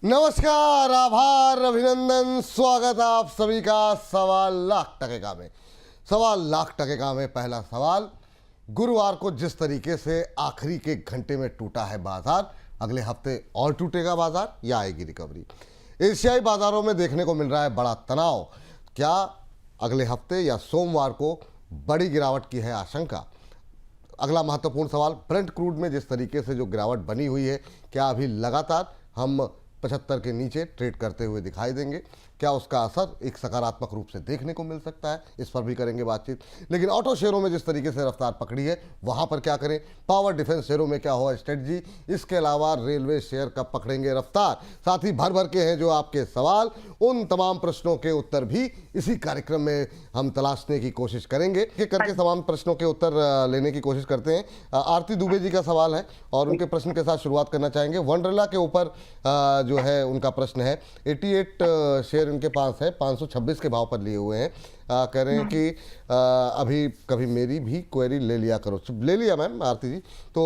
नमस्कार, आभार, अभिनंदन, स्वागत आप सभी का सवा लाख टके में। सवा लाख टके में पहला सवाल, गुरुवार को जिस तरीके से आखिरी के घंटे में टूटा है बाजार, अगले हफ्ते और टूटेगा बाजार या आएगी रिकवरी? एशियाई बाजारों में देखने को मिल रहा है बड़ा तनाव। क्या अगले हफ्ते या सोमवार को बड़ी गिरावट की है आशंका? अगला महत्वपूर्ण सवाल, ब्रेंट क्रूड में जिस तरीके से जो गिरावट बनी हुई है, क्या अभी लगातार हम 75 के नीचे ट्रेड करते हुए दिखाई देंगे? क्या उसका असर एक सकारात्मक रूप से देखने को मिल सकता है? इस पर भी करेंगे बातचीत। लेकिन ऑटो शेयरों में जिस तरीके से रफ्तार पकड़ी है, वहां पर क्या करें? पावर डिफेंस शेयरों में क्या होगा स्ट्रेटजी? इसके अलावा रेलवे शेयर कब पकड़ेंगे रफ्तार? साथ ही भर भर के हैं जो आपके सवाल, उन तमाम प्रश्नों के उत्तर भी इसी कार्यक्रम में हम तलाशने की कोशिश करेंगे। करके तमाम प्रश्नों के उत्तर लेने की कोशिश करते हैं। आरती दुबे जी का सवाल है और उनके प्रश्न के साथ शुरुआत करना चाहेंगे। वंडरला के ऊपर जो है उनका प्रश्न है। 88 शेयर इनके पास है, 526 के भाव पर लिए हुए हैं। कह रहे हैं कि अभी कभी मेरी भी क्वेरी ले लिया करो। ले लिया मैम आरती जी। तो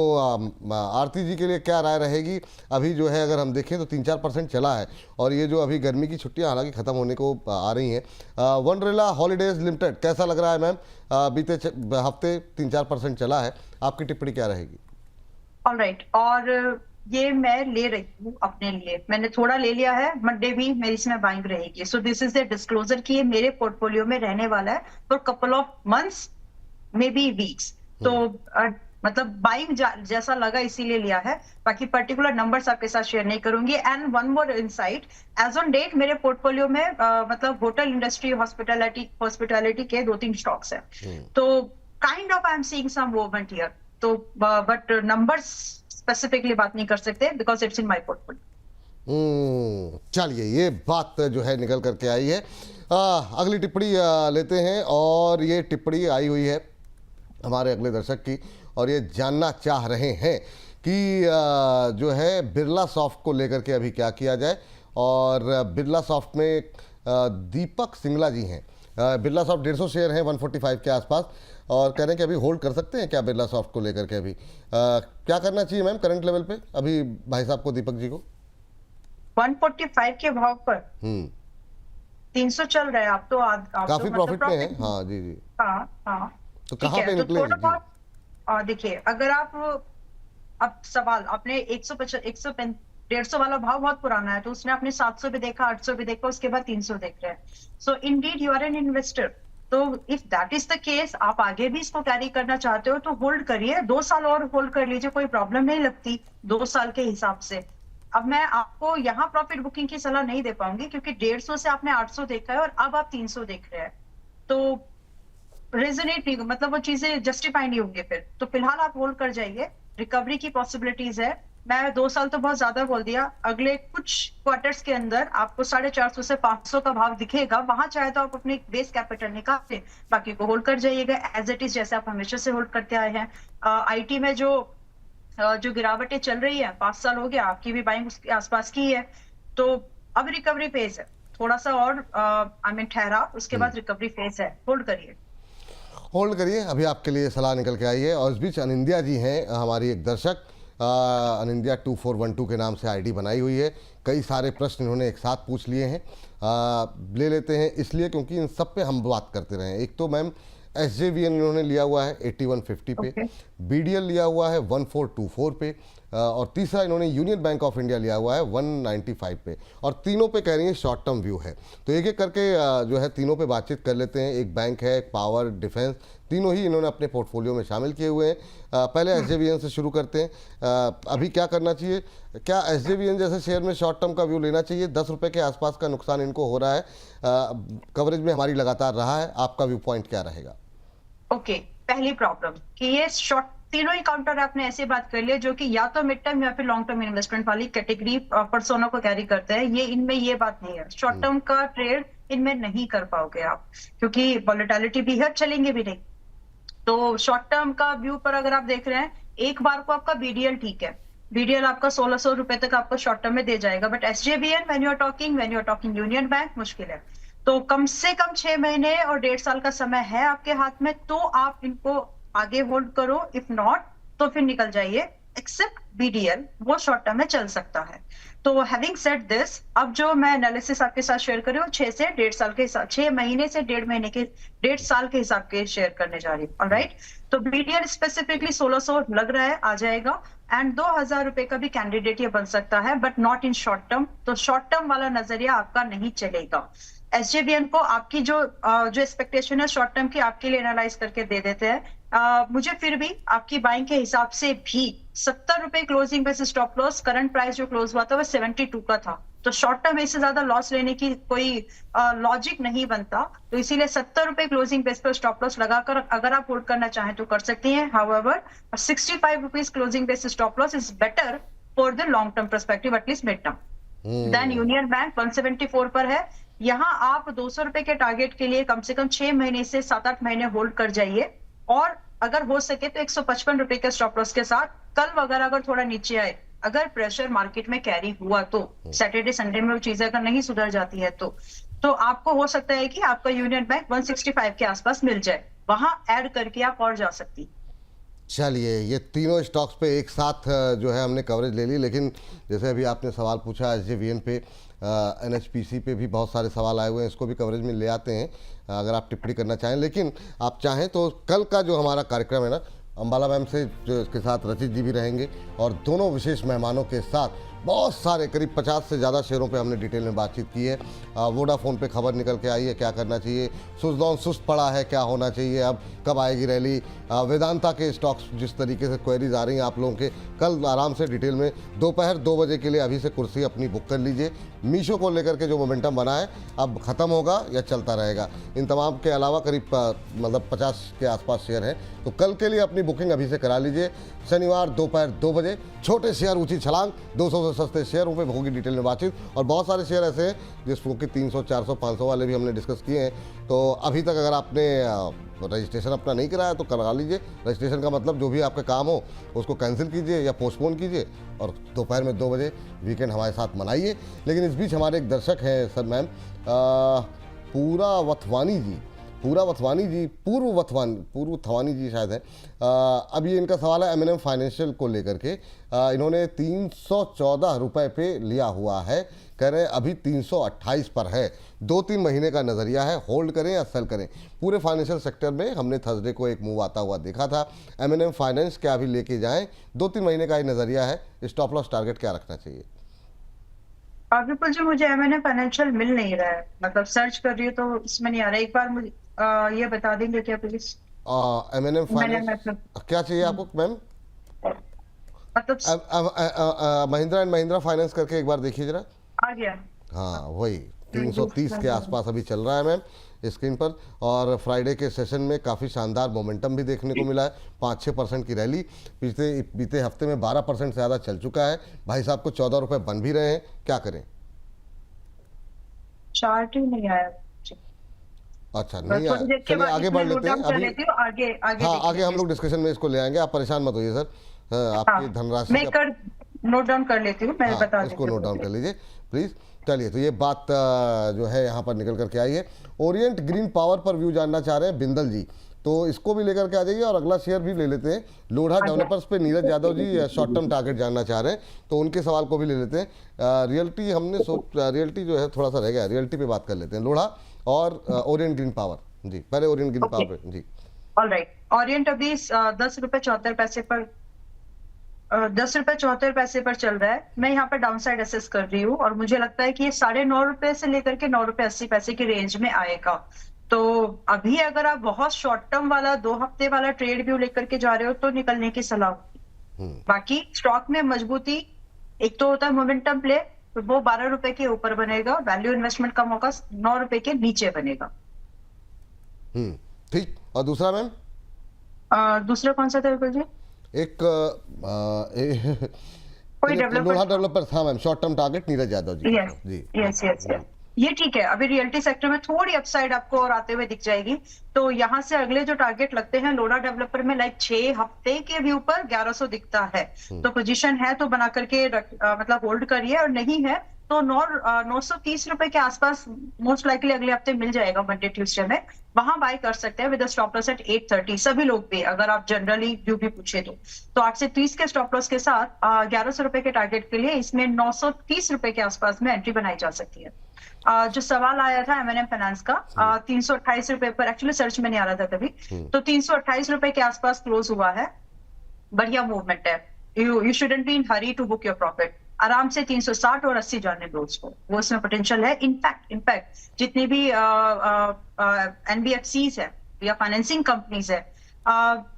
आरती जी के लिए क्या राय रहेगी? अभी जो है अगर हम देखें तो 3-4% चला है और ये जो अभी गर्मी की छुट्टियां हालांकि ख़त्म होने को आ रही हैं। वंडरला हॉलीडेज लिमिटेड कैसा लग रहा है मैम? बीते हफ्ते 3-4% चला है, आपकी टिप्पणी क्या रहेगी? ऑलराइट, और ये मैं ले रही हूँ अपने लिए। मैंने थोड़ा ले लिया है, मंडे भी मेरी इसमें बाइंग रहेगी। So this is the disclosure कि ये मेरे पोर्टफोलियो में रहने वाला है for couple of months, may be weeks. तो मतलब बाइंग जैसा लगा इसीलिए लिया है। बाकी पर्टिकुलर नंबर्स आपके साथ शेयर नहीं करूंगी। And one more insight, as on date मेरे पोर्टफोलियो में मतलब होटल इंडस्ट्री, हॉस्पिटैलिटी के 2-3 स्टॉक्स है। तो kind of I am seeing some movement here. तो बट नंबर्स स्पेसिफिकली बात नहीं कर सकते because it's in my portfolio. चलिए, ये बात जो है निकल करके आई है। अगली टिप्पणी लेते हैं और ये टिप्पणी आई हुई है हमारे अगले दर्शक की और ये जानना चाह रहे हैं कि जो है बिरला सॉफ्ट को लेकर के अभी क्या किया जाए। और बिरला सॉफ्ट में दीपक सिंगला जी हैं। बिरला सॉफ्ट 150 शेयर हैं 145 के आसपास और कह रहे हैं कि अभी होल्ड कर सकते हैं क्या बिरला सॉफ्ट को लेकर के? अभी क्या करना चाहिए मैम करंट लेवल पे अभी भाई साहब को, दीपक जी को? 145 के भाव पर 300 चल रहा है। आप तो काफी प्रॉफिट में है। हाँ जी जी। हाँ, तो कहाँ पे निकले? देखिए, अगर आप अब सवाल आपने 150 वाला भाव बहुत पुराना है, तो उसने अपने 700 भी देखा, 800 भी देखा, उसके बाद 300 देख रहे हैं। So indeed you are an investor. तो if that is the case, आप आगे भी इसको कैरी करना चाहते हो तो होल्ड करिए। 2 साल और होल्ड कर लीजिए, कोई प्रॉब्लम नहीं लगती 2 साल के हिसाब से। अब मैं आपको यहाँ प्रॉफिट बुकिंग की सलाह नहीं दे पाऊंगी क्योंकि 150 से आपने 800 देखा है और अब आप 300 देख रहे हैं। तो रेजोनेट नहीं, मतलब वो चीजें जस्टिफाई नहीं होंगे फिर। तो फिलहाल आप होल्ड कर जाइए, रिकवरी की पॉसिबिलिटीज है। मैं 2 साल तो बहुत ज्यादा बोल दिया। अगले कुछ क्वार्टर्स के अंदर आपको 450 से 500 का भाव दिखेगा। वहां चाहे तो आप अपने बेस कैपिटल निकाल लें, बाकी को होल्ड कर जाइएगा एज इट इज, जैसे आप हमेशा से होल्ड करते आए हैं। आईटी में जो गिरावटें चल रही है, 5 साल हो गया, आपकी भी बाइंग उसके आसपास की है। तो अब रिकवरी फेज है, थोड़ा सा और आई मीन ठहरा, उसके बाद रिकवरी फेज है। होल्ड करिए, होल्ड करिए। अभी आपके लिए सलाह निकल के आई है। और इस बीच अनिंदिया जी हैं हमारी एक दर्शक, अनिंदिया 2412 के नाम से आईडी बनाई हुई है। कई सारे प्रश्न इन्होंने एक साथ पूछ लिए हैं। ले लेते हैं इसलिए क्योंकि इन सब पे हम बात करते रहे। एक तो मैम SJVN इन्होंने लिया हुआ है 8150 पे, BDL लिया हुआ है 1424 पे और तीसरा इन्होंने यूनियन बैंक ऑफ इंडिया लिया हुआ है 195 पे और तीनों पे कह रही है शॉर्ट टर्म व्यू है। तो एक एक करके जो है तीनों पे बातचीत कर लेते हैं। एक बैंक है, एक पावर, डिफेंस, तीनों ही इन्होंने अपने पोर्टफोलियो में शामिल किए हुए हैं। पहले SJVN से शुरू करते हैं। अभी क्या करना चाहिए? क्या SJVN जैसे शेयर में शॉर्ट टर्म का व्यू लेना चाहिए? 10 रुपये के आसपास का नुकसान इनको हो रहा है, कवरेज में हमारी लगातार रहा है। आपका व्यू पॉइंट क्या रहेगा? ओके, पहली प्रॉब्लम कि ये शॉर्ट, तीनों ही काउंटर आपने ऐसी बात कर लिया जो कि या तो मिड टर्म या फिर लॉन्ग टर्म इन्वेस्टमेंट वाली कैटेगरी पर्सोना को कैरी करते हैं। ये इनमें ये बात नहीं है, शॉर्ट टर्म का ट्रेड इनमें नहीं कर पाओगे आप, क्योंकि वॉलेटिलिटी भी है, चलेंगे भी नहीं। तो शॉर्ट टर्म का व्यू पर अगर आप देख रहे हैं, एक बार को आपका BDL ठीक है, BDL आपका 1600 रुपए तक आपको शॉर्ट टर्म में दे जाएगा। But SJVN when you are talking Union Bank, मुश्किल है। तो कम से कम 6 महीने और 1.5 साल का समय है आपके हाथ में, तो आप इनको आगे होल्ड करो। इफ नॉट तो फिर निकल जाइए। एक्सेप्ट बीडीएल वो शॉर्ट टर्म में चल सकता है। तो हैविंग सेड दिस, अब जो मैं एनालिसिस आपके साथ शेयर कर रही हूँ 6 से 1.5 साल के हिसाब, 6 महीने से 1.5 महीने के 1.5 साल के हिसाब के शेयर करने जा रही हूँ। ऑलराइट, तो बीडीएल स्पेसिफिकली 1600 लग रहा है, आ जाएगा। एंड 2000 रुपए का भी कैंडिडेट ये बन सकता है, but not in short term. तो शॉर्ट टर्म वाला नजरिया आपका नहीं चलेगा। एसजेवीएन को आपकी जो एक्सपेक्टेशन है शॉर्ट टर्म की, आपके लिए एनालाइज करके दे देते हैं। मुझे फिर भी आपकी बाइंग के हिसाब से भी 70 रुपए क्लोजिंग पे स्टॉप लॉस, करंट प्राइस जो क्लोज हुआ था वो 72 का था। तो शॉर्ट टर्म इससे ज्यादा लॉस लेने की कोई लॉजिक नहीं बनता। तो इसीलिए 70 रुपए क्लोजिंग बेस पर स्टॉप लॉस लगाकर अगर आप होल्ड करना चाहें तो कर सकती हैं। However 65 rupees closing base stop loss is better for the long term perspective, at least mid term. Then Union Bank 174 पर है। यहाँ आप 200 रुपए के टारगेट के लिए कम से कम 6 महीने से 7-8 महीने होल्ड कर जाइए, और अगर हो सके तो 155 रुपए के स्टॉप लॉस के साथ कल वगैरह अगर थोड़ा नीचे आए, अगर प्रेशर मार्केट में कैरी हुआ तो, सैटरडे संडे में वो चीजें अगर नहीं सुधर जाती है तो आपको हो सकता है कि आपका यूनियन बैंक 165 के आसपास मिल जाए, वहां ऐड करके आप और जा सकती। चलिए, ये तीनों स्टॉक्स पे एक साथ जो है हमने कवरेज ले ली, लेकिन जैसे अभी आपने सवाल पूछा एसजेवीएन पे, एनएचपीसी पे भी बहुत सारे सवाल आए हुए हैं, इसको भी कवरेज में ले आते हैं अगर आप टिप्पणी करना चाहें। लेकिन आप चाहें तो कल का जो हमारा कार्यक्रम है ना, अंबाला मैम से जो इसके साथ रचित जी भी रहेंगे और दोनों विशेष मेहमानों के साथ बहुत सारे करीब 50 से ज़्यादा शेयरों पे हमने डिटेल में बातचीत की है। वोडाफोन पे खबर निकल के आई है, क्या करना चाहिए, सुजलॉन सुस्त पड़ा है, क्या होना चाहिए, अब कब आएगी रैली, वेदांता के स्टॉक्स जिस तरीके से क्वेरीज आ रही हैं आप लोगों के, कल आराम से डिटेल में दोपहर 2 बजे के लिए अभी से कुर्सी अपनी बुक कर लीजिए। मीशो को लेकर के जो मोमेंटम बना है अब ख़त्म होगा या चलता रहेगा, इन तमाम के अलावा करीब मतलब 50 के आसपास शेयर हैं, तो कल के लिए अपनी बुकिंग अभी से करा लीजिए। शनिवार दोपहर 2 बजे छोटे शेयर ऊंची छलांग, 200 से सस्ते शेयरों पे होगी डिटेल में बातचीत, और बहुत सारे शेयर ऐसे हैं जिसको कि 300, 400, 500 वाले भी हमने डिस्कस किए हैं। तो अभी तक अगर आपने रजिस्ट्रेशन अपना नहीं कराया तो करा लीजिए। रजिस्ट्रेशन का मतलब जो भी आपका काम हो उसको कैंसिल कीजिए या पोस्टपोन कीजिए, और दोपहर में 2 बजे वीकेंड हमारे साथ मनाइए। लेकिन इस बीच हमारे एक दर्शक हैं सर मैम, पूर्व वथवानी जी शायद है। अब ये इनका सवाल है एमएनएम फाइनेंशियल को लेकर के। इन्होंने 314 रुपये पे लिया हुआ है, कह रहे हैं अभी 328 पर है, 2-3 महीने का नज़रिया है, होल्ड करें या सेल करें। पूरे फाइनेंशियल सेक्टर में हमने थर्सडे को एक मूव आता हुआ देखा था। एमएनएम फाइनेंस क्या अभी लेके जाएं, 2-3 महीने का ही नज़रिया है, स्टॉप लॉस टारगेट क्या रखना चाहिए? बिल्कुल जी, मुझे एमएनएम फाइनेंशियल मिल नहीं रहा है, मतलब सर्च कर रही हूँ तो इसमें नहीं आ रहा है। एक बार मुझे ये बता देंगे क्या प्लीज? एमएनएम फाइनेंस क्या चाहिए आपको मैम? मतलब महिंद्रा एंड महिंद्रा फाइनेंस करके एक बार देखिए जरा। आ गया। हाँ वही 330 के आसपास अभी चल रहा है मैम स्क्रीन पर, और फ्राइडे के सेशन में काफ़ी शानदार मोमेंटम भी देखने को मिला है, 5-6% की रैली बीते हफ्ते में 12% से ज़्यादा चल चुका है। भाई साहब को 14 रुपये बन भी रहे हैं, क्या करें? चार्ट ही नहीं आया। अच्छा नहीं आया, चलिए आगे बढ़ लेते हैं अभी। हाँ आगे हम लोग डिस्कशन में इसको ले आएंगे, आप परेशान मत होइए सर। आपकी धनराशि मैं नोट डाउन कर लेती हूँ, मैं बता इसको नोट डाउन कर लीजिए प्लीज। चलिए, तो ये बात जो है यहाँ पर निकल करके आई है। ओरिएंट ग्रीन पावर पर व्यू जानना चाह रहे हैं बिंदल जी, तो इसको भी लेकर के आ जाइए, और अगला शेयर भी ले लेते हैं। लोढ़ा डेवलपर्स पे नीरज यादव जी शॉर्ट टर्म टारगेट जानना चाह रहे हैं, तो उनके सवाल को भी ले लेते हैं। रियल्टी रियल्टी जो है थोड़ा सा रह गया, रियल्टी पे बात कर लेते हैं। लोढ़ा और ओरिएंट ग्रीन पावर जी, पहले ओरिएंट ग्रीन पावर पे जी। ऑलराइट, ओरिएंट अभी 10 रुपए 74 पैसे पर 10 रुपए 74 पैसे पर चल रहा है। मैं यहाँ पर डाउन साइड असेस कर रही हूँ, और मुझे लगता है कि ये 9.5 रुपए से लेकर के 9 रुपए 80 पैसे की रेंज में आएगा। तो अभी अगर आप बहुत शॉर्ट टर्म वाला 2 हफ्ते वाला ट्रेड व्यू लेकर के जा रहे हो तो निकलने की सलाह होगी। बाकी स्टॉक में मजबूती, एक तो होता है मोमेंटम प्ले, तो वो 12 रुपए के ऊपर बनेगा, वैल्यू इन्वेस्टमेंट कम होगा, 9 रुपए के नीचे बनेगा। ठीक, और दूसरा मैम? दूसरा कौन सा था बिल्कुल जी? एक लोढ़ा डेवलपर्स, हाँ ma'am, short term target Neeraj Yadav ji. Yes, ये ठीक है। अभी रियल्टी सेक्टर में थोड़ी अपसाइड आपको और आते हुए दिख जाएगी। तो यहाँ से अगले जो टारगेट लगते हैं लोढ़ा डेवलपर में, लाइक 6 हफ्ते के व्यू पर 1100 दिखता है, तो पोजीशन है तो बना करके मतलब होल्ड करिए, और नहीं है तो 930 रुपए के आसपास मोस्ट लाइकली अगले हफ्ते मिल जाएगा, मंडे ट्यूसडे में। वहां बाय कर सकते हैं विद स्टॉप लॉस एट 830, सभी लोग भी, अगर आप जनरली जो भी पूछे तो 830 के स्टॉप लॉस के साथ 1100 रुपए के टारगेट के लिए इसमें 930 रुपए के आसपास में एंट्री बनाई जा सकती है। जो सवाल आया था M&M फाइनेंस का, 328 रुपए पर एक्चुअली सर्च में नहीं आ रहा था कभी, तो 328 रुपए के आसपास क्लोज हुआ है। बढ़िया मूवमेंट है, you shouldn't be in hurry to book your profit. आराम से 360 और 80 जाने दो उसको, वो इसमें पोटेंशियल है। इनफैक्ट जितनी भी NBFCs है या फाइनेंसिंग कंपनीज है,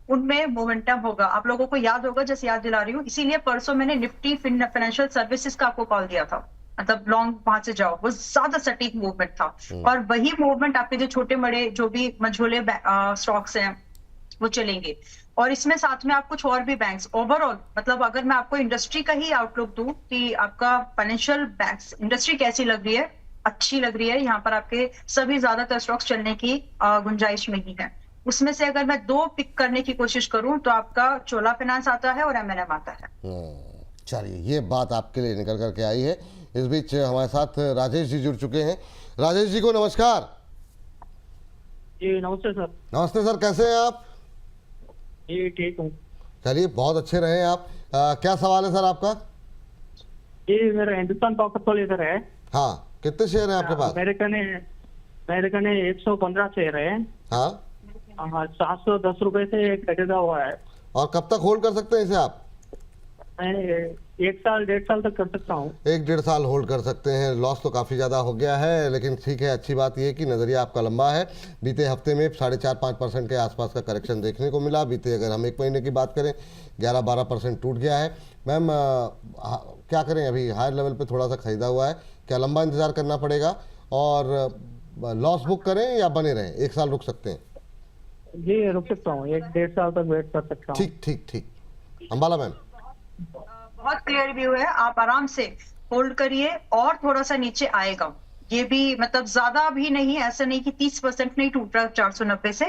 उनमें मोमेंटम होगा। आप लोगों को याद होगा, जैसे याद दिला रही हूँ, इसीलिए परसों मैंने निफ्टी फाइनेंशियल सर्विसेज का आपको कॉल दिया था, मतलब लॉन्ग वहां से जाओ, वो ज्यादा सटीक मूवमेंट था। और वही मूवमेंट आपके जो छोटे बड़े जो भी मझोले स्टॉक्स हैं वो चलेंगे। और इसमें साथ में आप कुछ और भी बैंक्स ओवरऑल, मतलब अगर मैं आपको इंडस्ट्री का ही आउटलुक दूं कि आपका फाइनेंशियल बैंक्स इंडस्ट्री कैसी लग रही है, अच्छी लग रही है। यहाँ पर आपके सभी ज्यादातर स्टॉक्स चलने की गुंजाइश में ही है। उसमें से अगर मैं 2 पिक करने की कोशिश करूं तो आपका चोला फाइनेंस आता है और M&M आता है। चलिए, ये बात आपके लिए निकल करके आई है। इस बीच हमारे साथ राजेश जी जुड़ चुके हैं। राजेश जी को नमस्कार। जी नमस्ते सर। नमस्ते सर, कैसे हैं आप? जी ठीक हूँ। चलिए, बहुत अच्छे रहे आप। क्या सवाल है सर आपका? जी मेरा हिंदुस्तान पोर्टफोलियो सर है। हाँ, कितने शेयर हैं आपके पास? मेरे कने 115 शेयर है। हाँ, 710 रुपए से खरीदा हुआ है। और कब तक होल्ड कर सकते हैं इसे आप? मैं 1 साल 1.5 साल तक कर सकता हूँ। 1-1.5 साल होल्ड कर सकते हैं। लॉस तो काफ़ी ज़्यादा हो गया है, लेकिन ठीक है, अच्छी बात यह है कि नज़रिया आपका लंबा है। बीते हफ्ते में 4.5-5% के आसपास का करेक्शन देखने को मिला। बीते अगर हम 1 महीने की बात करें, 11-12% टूट गया है। मैम, क्या करें? अभी हायर लेवल पे थोड़ा सा खरीदा हुआ है, क्या लंबा इंतज़ार करना पड़ेगा और लॉस बुक करें या बने रहें? 1 साल रुक सकते हैं? जी रुक सकता हूँ, 1-1.5 साल तक वेट कर सकता हूँ। ठीक ठीक ठीक। अंबाला मैम। बहुत क्लियर व्यू है, आप आराम से होल्ड करिए और थोड़ा सा नीचे आएगा। ये भी मतलब ज्यादा भी नहीं है, ऐसा नहीं कि 30% नहीं टूट रहा 490 से,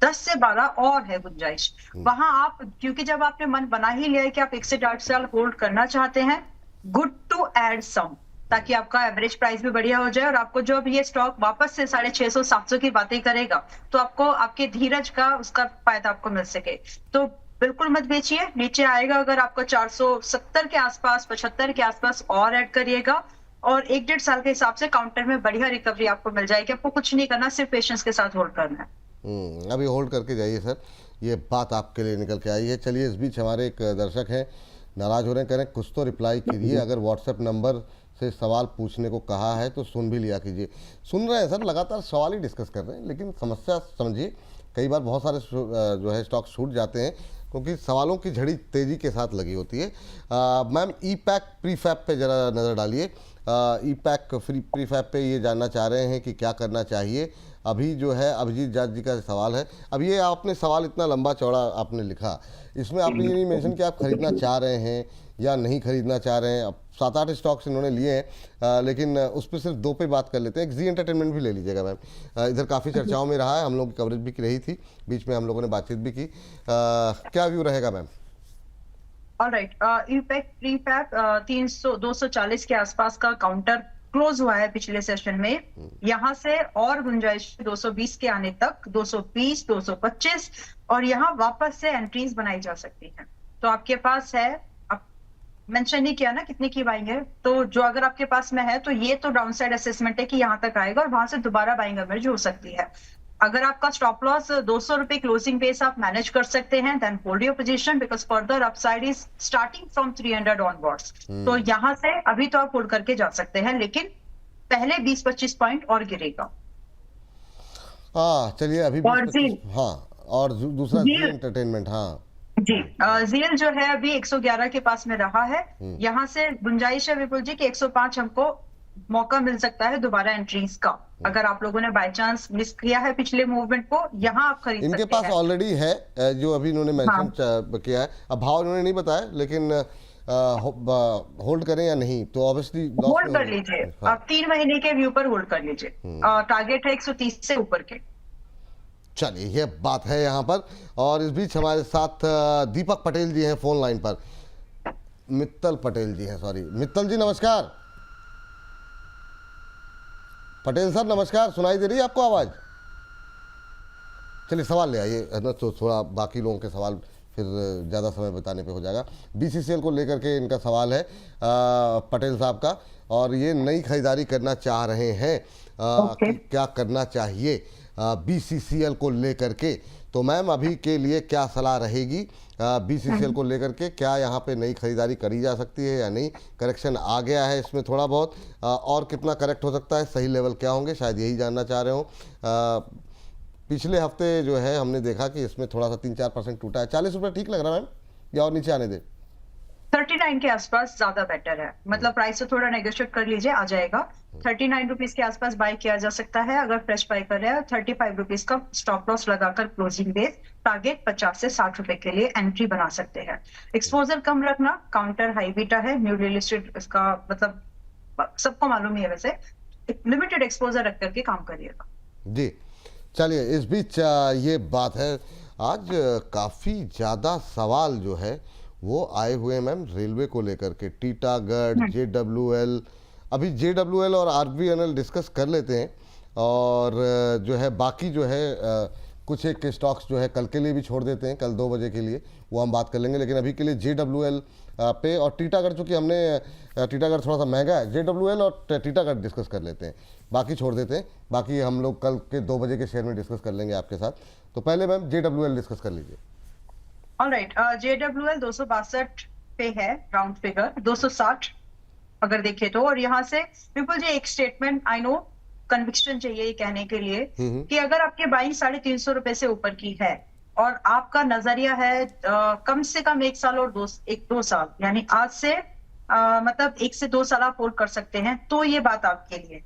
10 से 12 और है गुंजाइश वहां। आप क्योंकि जब आपने मन बना ही लिया है कि आप 1 से 1.5 साल होल्ड करना चाहते हैं, गुड टू ऐड सम, ताकि आपका एवरेज प्राइस भी बढ़िया हो जाए। और आपको जब ये स्टॉक वापस से 650-700 की बातें करेगा तो आपको आपके धीरज का उसका फायदा आपको मिल सके। तो बिल्कुल मत बेचिए, नीचे आएगा अगर आपको 470 के आसपास, 75 के आसपास और ऐड करिएगा। और 1-1.5 साल के हिसाब से काउंटर में बढ़िया रिकवरी आपको मिल जाएगी। आपको कुछ नहीं करना, सिर्फ पेशेंस के साथ होल्ड करना है। अभी होल्ड करके जाइए सर, ये बात आपके लिए निकल के आई है। चलिए, इस बीच हमारे एक दर्शक हैं, नाराज हो रहे हैं, कह रहे हैं कुछ तो रिप्लाई कीजिए। अगर व्हाट्सएप नंबर से सवाल पूछने को कहा है तो सुन भी लिया कीजिए। सुन रहे हैं सर, लगातार सवाल ही डिस्कस कर रहे हैं, लेकिन समस्या समझिए, कई बार बहुत सारे जो है स्टॉक छूट जाते हैं क्योंकि सवालों की झड़ी तेज़ी के साथ लगी होती है। मैम, ई-पैक प्रीफैब पे ज़रा नज़र डालिए। ई-पैक प्रीफैब पे ये जानना चाह रहे हैं कि क्या करना चाहिए। अभी जो है अभिजीत जाट जी का सवाल है। अब ये आपने सवाल इतना लंबा चौड़ा आपने लिखा, इसमें आपने ये नहीं मेंशन कि आप खरीदना चाह रहे हैं या नहीं खरीदना चाह रहे हैं। अब 7-8 स्टॉक्स इन्होंने लिए हैं, लेकिन उस पर सिर्फ 2 पे बात कर लेते हैं। एक जी एंटरटेनमेंट भी ले लीजिएगा मैम, इधर काफ़ी चर्चाओं में रहा है, हम लोग की कवरेज भी रही थी, बीच में हम लोगों ने बातचीत भी की। क्या व्यू रहेगा मैम? ऑलराइट, ई-पैक प्रीफैब 240 के आसपास का काउंटर क्लोज हुआ है पिछले सेशन में। यहाँ से और गुंजाइश 220 के आने तक, 220, 225, और यहाँ वापस से एंट्रीज बनाई जा सकती हैं। तो आपके पास है, आप मेंशन नहीं किया ना कितने की बाइंग है, तो जो अगर आपके पास में है तो ये तो डाउनसाइड असेसमेंट है कि यहाँ तक आएगा और वहां से दोबारा बाइंग एवरेज हो सकती है। अगर आपका स्टॉप लॉस 200 रुपए क्लोजिंग बेस आप मैनेज कर सकते हैं, then hold your position because further upside is starting from 300 onwards. तो यहाँ से अभी तो आप होल्ड करके जा सकते हैं, लेकिन पहले 20-25 पॉइंट और गिरेगा। चलिए, अभी और हाँ, और दूसरा जी एंटरटेनमेंट। हाँ जी, जीएल जो है अभी 111 के पास में रहा है। यहाँ से गुंजाइश है विपुल जी कि 105 हमको मौका मिल सकता है दोबारा एंट्रीज का। अगर आप लोगों ने बाय चांस मिस किया है पिछले मूवमेंट को, यहाँ आप खरीद सकते हैं। इनके पास ऑलरेडी है, जो अभी इन्होंने मेंशन किया है। अब भाव इन्होंने नहीं बताया, लेकिन होल्ड करें या नहीं, तो ऑब्वियसली होल्ड कर लीजिए। आप 3 महीने के व्यू पर होल्ड कर लीजिए। टारगेट है 130 से ऊपर के। चलिए, ये बात है यहाँ पर। और इस बीच हमारे साथ दीपक पटेल जी हैं फोन लाइन पर। मित्तल पटेल जी हैं, सॉरी मित्तल जी, नमस्कार। पटेल साहब नमस्कार, सुनाई दे रही है आपको आवाज़? चलिए सवाल ले आइए, है ना, तो थोड़ा बाकी लोगों के सवाल फिर ज़्यादा समय बताने पे हो जाएगा। बीसीसीएल को लेकर के इनका सवाल है पटेल साहब का, और ये नई खरीदारी करना चाह रहे हैं कि क्या करना चाहिए बीसीसीएल को लेकर के। तो मैम अभी के लिए क्या सलाह रहेगी बीसीसीएल को लेकर के? क्या यहाँ पे नई खरीदारी करी जा सकती है या नहीं? करेक्शन आ गया है इसमें थोड़ा बहुत, और कितना करेक्ट हो सकता है? सही लेवल क्या होंगे? शायद यही जानना चाह रहे हो। पिछले हफ्ते जो है हमने देखा कि इसमें थोड़ा सा 3-4% टूटा है। 40 रुपये ठीक लग रहा है मैम, या और नीचे आने दे? 39 के आसपास ज्यादा बेटर है, मतलब प्राइस से थोड़ा नेगोशिएट कर लीजिए, आ जाएगा। 39 रुपीज के आसपास बाय किया जा सकता है अगर फ्रेश बाय कर रहे हैं। 35 रुपीज का स्टॉप लॉस लगाकर क्लोजिंग बेस टारगेट 50 से 60 रुपए के लिए एंट्री बना सकते हैं। एक्सपोजर कम रखना, काउंटर हाई बीटा है, न्यू रियल एस्टेट इसका मतलब सबको मालूम ही है, वैसे लिमिटेड एक्सपोजर रख करके काम करिएगा जी। चलिए, इस बीच ये बात है, आज काफ़ी ज़्यादा सवाल जो है वो आए हुए हैं मैम रेलवे को लेकर के। टीटागढ़, JWL, अभी JWL और RVNL डिस्कस कर लेते हैं, और जो है बाकी जो है कुछ एक स्टॉक्स जो है कल के लिए भी छोड़ देते हैं, कल 2 बजे के लिए वो हम बात कर लेंगे। लेकिन अभी के लिए JWL पे और टीटागढ़, चूँकि हमने टीटागढ़ थोड़ा सा महंगा है, JWL और टीटागढ़ डिस्कस कर लेते हैं, बाकी छोड़ देते हैं। बाकी हम लोग कल के 2 बजे के शेयर में डिस्कस कर लेंगे आपके साथ। तो पहले मैम JWL डिस्कस कर लीजिए। ऑलराइट, JWL 262 पे है, राउंड फिगर 260 अगर देखे तो। और यहाँ से विपुल जी एक स्टेटमेंट, आई नो कन्विक्शन चाहिए ये कहने के लिए कि अगर आपके बाइंग 350 रुपए से ऊपर की है और आपका नजरिया है कम से कम 1 साल और 2 साल, यानी आज से मतलब 1 से 2 साल आप होल्ड कर सकते हैं, तो ये बात आपके लिए।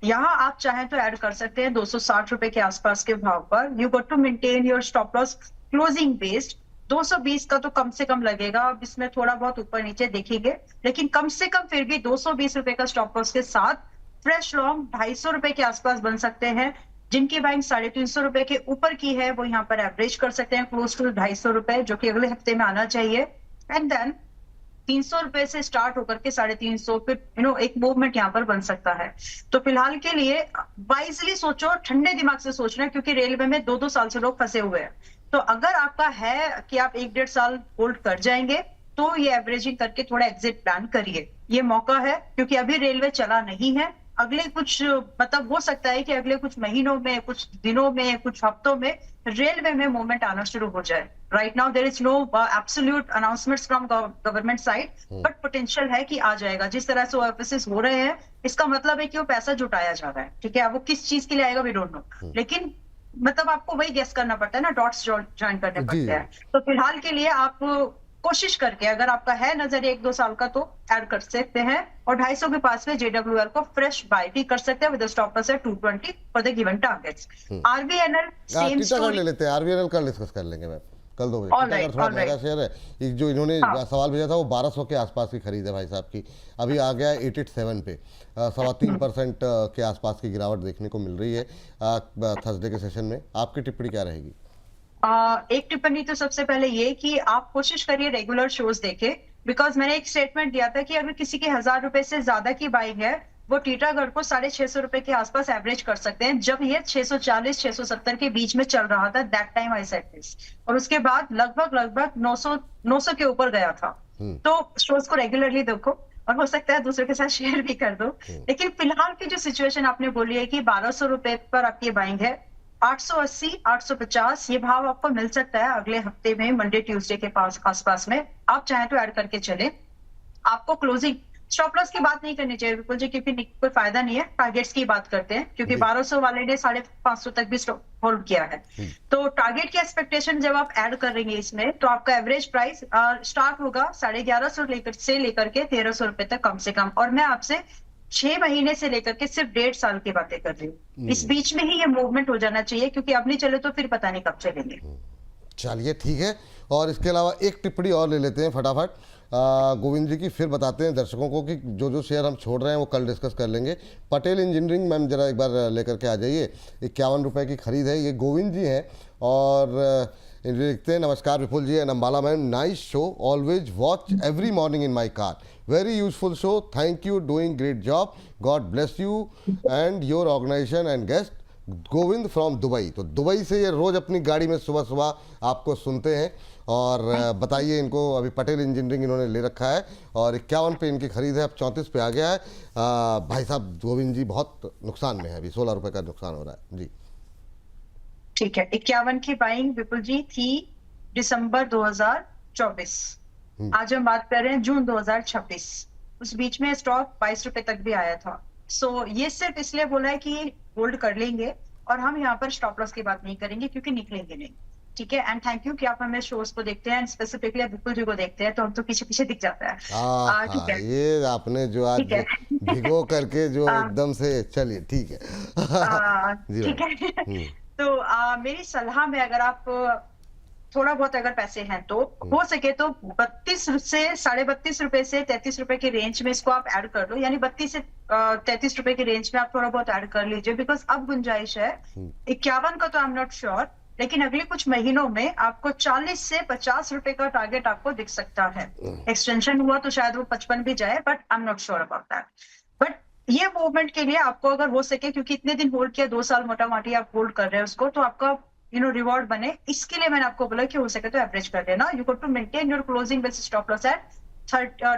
यहाँ आप चाहें तो ऐड कर सकते हैं 260 रुपए के आसपास के भाव पर। You got to maintain your stop loss closing based. 220 का तो कम से कम लगेगा, अब इसमें थोड़ा बहुत ऊपर नीचे देखेंगे, लेकिन कम से कम फिर भी 220 रुपए का स्टॉप लॉस के साथ फ्रेश लॉन्ग 250 रुपए के आसपास बन सकते हैं। जिनकी बाइंग 350 रुपए के ऊपर की है वो यहाँ पर एवरेज कर सकते हैं क्लोज टू 250 रुपए, जो कि अगले हफ्ते में आना चाहिए। एंड देन 300 रुपए से स्टार्ट होकर के 350, फिर एक मूवमेंट यहाँ पर बन सकता है। तो फिलहाल के लिए वाइजली सोचो, ठंडे दिमाग से सोचना है, क्योंकि रेलवे में 2-2 साल से लोग फंसे हुए हैं। तो अगर आपका है कि आप 1-1.5 साल होल्ड कर जाएंगे, तो ये एवरेजिंग करके थोड़ा एग्जिट प्लान करिए, ये मौका है। क्योंकि अभी रेलवे चला नहीं है, अगले कुछ मतलब हो सकता है कि अगले कुछ महीनों में, कुछ दिनों में, कुछ हफ्तों में रेलवे में मूवमेंट आना शुरू हो जाए। Right now there is no absolute announcements from government side, but potential है कि आ जाएगा। जिस तरह से ऑफिसेस हो रहे हैं, इसका मतलब है कि वो पैसा जुटाया जा रहा है, ठीक है। अब वो किस चीज के लिए आएगा वी डोंट नो, लेकिन मतलब आपको वही गेस करना पड़ता है ना, डॉट्स ज्वाइन करने पड़ते हैं। तो फिलहाल के लिए आप कोशिश करके, अगर आपका है नजरिया 1-2 साल का, तो ऐड कर सकते हैं। और 250 के पास में JWL को फ्रेश बाय भी कर सकते हैं with stop loss 220 for the given targets. RVNL same Titagarh ले लेते हैं, RVNL कल डिस्कस कर लेंगे मैम, कल 2 बजे। टीटागढ़ थोड़ा महंगा शेयर है, जो इन्होंने सवाल भेजा था वो 1200 के आसपास की खरीद है भाई साहब की, अभी आ गया है 887 पे, 3.25% के आसपास की गिरावट देखने को मिल रही है थर्सडे के सेशन में। आपकी टिप्पणी क्या रहेगी? एक टिप्पणी तो सबसे पहले ये कि आप कोशिश करिए रेगुलर शोज देखें, बिकॉज मैंने एक स्टेटमेंट दिया था कि अगर किसी के 1000 रुपए से ज्यादा की बाइंग है, वो टीटागढ़ को 650 रुपए के आसपास एवरेज कर सकते हैं। जब ये 640-670 के बीच में चल रहा था, that time I said this, और उसके बाद लगभग 900 के ऊपर गया था। तो शोज को रेगुलरली देखो, और हो सकता है दूसरों के साथ शेयर भी कर दो। लेकिन फिलहाल की जो सिचुएशन आपने बोली है कि 1200 रुपए पर आपकी बाइंग है, 880, 850 ये भाव आपको मिल सकता है अगले हफ्ते में, मंडे ट्यूसडे के पास आसपास में। आप चाहें तो ऐड करके चले। आपको क्लोजिंग स्टॉप लॉस की बात नहीं करनी चाहिए बिल्कुल जी, क्योंकि कोई फायदा नहीं है। टारगेट्स की बात करते हैं, क्योंकि 1200 वाले ने 550 तक भी होल्ड किया है। तो टारगेट की एक्सपेक्टेशन जब आप ऐड करेंगे इसमें, तो आपका एवरेज प्राइस स्टार्ट होगा 1150 से लेकर के 1300 रुपए तक कम से कम। और मैं आपसे 6 महीने से लेकर के सिर्फ 1.5 साल की बातें कर रही हूँ। इस बीच में ही ये मूवमेंट हो जाना चाहिए, क्योंकि अब नहीं चले तो फिर पता नहीं कब चलेंगे। चलिए ठीक है, और इसके अलावा एक टिप्पणी और ले लेते हैं फटाफट गोविंद जी की, फिर बताते हैं दर्शकों को कि जो जो शेयर हम छोड़ रहे हैं वो कल डिस्कस कर लेंगे। पटेल इंजीनियरिंग मैम जरा एक बार लेकर के आ जाइए, 51 रुपये की खरीद है। ये गोविंद जी हैं और लिखते हैं, नमस्कार Vipul ji and Ambala ma'am, nice show, always watch every morning in my car, very useful show, thank you, doing great job, God bless you and your organisation and guest, Govind from Dubai. तो दुबई से ये रोज़ अपनी गाड़ी में सुबह सुबह आपको सुनते हैं। और बताइए इनको, अभी पटेल इंजीनियरिंग इन्होंने ले रखा है और 51 पे इनकी खरीद है, अब 34 पे आ गया है। भाई साहब गोविंद जी बहुत नुकसान में है, अभी 16 रुपये का नुकसान हो रहा है जी। ठीक है, 51 की बाइंग विपुल जी थी दिसंबर 2024, आज हम बात कर रहे हैं जून 2026। उस बीच में स्टॉक 22 रुपए तक भी आया था। सो ये सिर्फ इसलिए बोला है कि होल्ड कर लेंगे और हम यहाँ पर स्टॉप लॉस की बात नहीं करेंगे क्योंकि निकलेंगे नहीं। ठीक है, एंड थैंक यू कि आप हमें शोज को देखते हैं, स्पेसिफिकली विपुल जी को देखते हैं, तो हम तो पीछे पीछे दिख जाता है। ठीक है, ये आपने जो आज भिगो करके जो एकदम से, चलिए ठीक है ठीक है। तो मेरी सलाह में अगर आप थोड़ा बहुत अगर पैसे हैं तो हो सके तो 32 से 32.5 रुपए से 33 रुपए के रेंज में इसको आप ऐड कर लो, यानी 32 से 33 रुपए के रेंज में आप थोड़ा बहुत ऐड कर लीजिए, बिकॉज अब गुंजाइश है 51 का, तो आई एम नॉट श्योर, लेकिन अगले कुछ महीनों में आपको 40 से 50 रुपए का टारगेट आपको दिख सकता है। एक्सटेंशन हुआ तो शायद वो 55 भी जाए, but I am not sure about that. But ये मूवमेंट के लिए आपको अगर हो सके, क्योंकि इतने दिन होल्ड किया, 2 साल मोटा मोटी आप होल्ड कर रहे हैं उसको, तो आपका रिवॉर्ड बने, इसके लिए मैंने आपको बोला कि हो सके तो एवरेज कर लेना। You got to maintain your closing basis stop loss at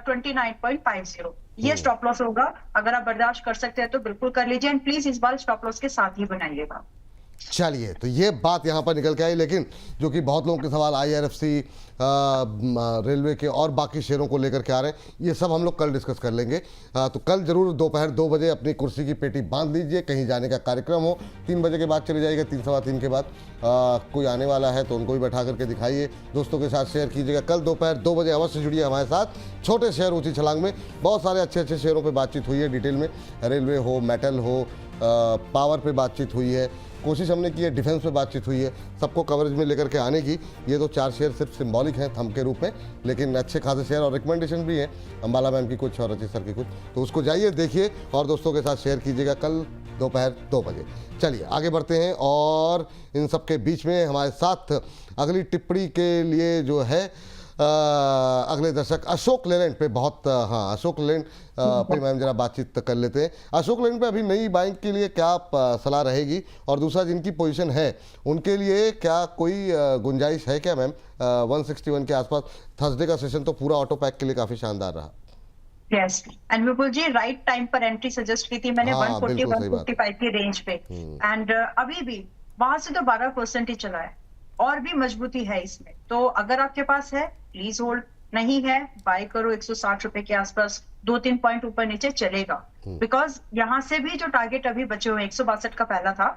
29.50। ये स्टॉप लॉस होगा, अगर आप बर्दाश्त कर सकते हैं तो बिल्कुल कर लीजिए, एंड प्लीज इस बार स्टॉप लॉस के साथ ही बनाइएगा। चलिए, तो ये बात यहाँ पर निकल के आई, लेकिन जो कि बहुत लोगों के सवाल IRFC, रेलवे के और बाकी शेयरों को लेकर के आ रहे हैं, ये सब हम लोग कल डिस्कस कर लेंगे। तो कल जरूर दोपहर 2 बजे अपनी कुर्सी की पेटी बांध लीजिए, कहीं जाने का कार्यक्रम हो 3 बजे के बाद चले जाइएगा, 3 सवा 3 के बाद कोई आने वाला है तो उनको भी बैठा करके दिखाइए, दोस्तों के साथ शेयर कीजिएगा। कल दोपहर 2 बजे अवश्य जुड़िए हमारे साथ। छोटे शेयर ऊंची छलांग में बहुत सारे अच्छे अच्छे शेयरों पर बातचीत हुई है डिटेल में, रेलवे हो, मेटल हो, पावर पे बातचीत हुई है, कोशिश हमने की है डिफेंस पे बातचीत हुई है, सबको कवरेज में लेकर के आने की। ये तो 4 शेयर सिर्फ सिंबॉलिक हैं थंब के रूप में, लेकिन अच्छे खासे शेयर और रिकमेंडेशन भी हैं, अंबाला मैम की कुछ और रचित सर की कुछ, तो उसको जाइए देखिए और दोस्तों के साथ शेयर कीजिएगा कल दोपहर 2 बजे। चलिए आगे बढ़ते हैं, और इन सब के बीच में हमारे साथ अगली टिप्पणी के लिए जो है अगले दर्शक अशोक लेलैंड पे बहुत, हाँ अशोक लेलैंड पे मैम जरा बातचीत कर लेते हैं। अशोक लेलैंड पे अभी नई बाइंग के लिए क्या सलाह रहेगी, और दूसरा जिनकी पोजीशन है उनके लिए क्या कोई गुंजाइश है क्या मैम 161 के आसपास? थर्सडे का सेशन तो पूरा ऑटो पैक के लिए काफी शानदार रहा। Yes, and Vipul ji right time पर एंट्री सजेस्ट की थी मैंने, 140-155 की रेंज पे, एंड अभी भी वहां से तो 12% ही चला है और भी मजबूती है इसमें। तो अगर आपके पास है प्लीज होल्ड, नहीं है बाय करो 160 रुपए के आसपास, 2-3 पॉइंट ऊपर नीचे चलेगा, बिकॉज यहाँ से भी जो टारगेट अभी बचे हुए 162 का पहला था,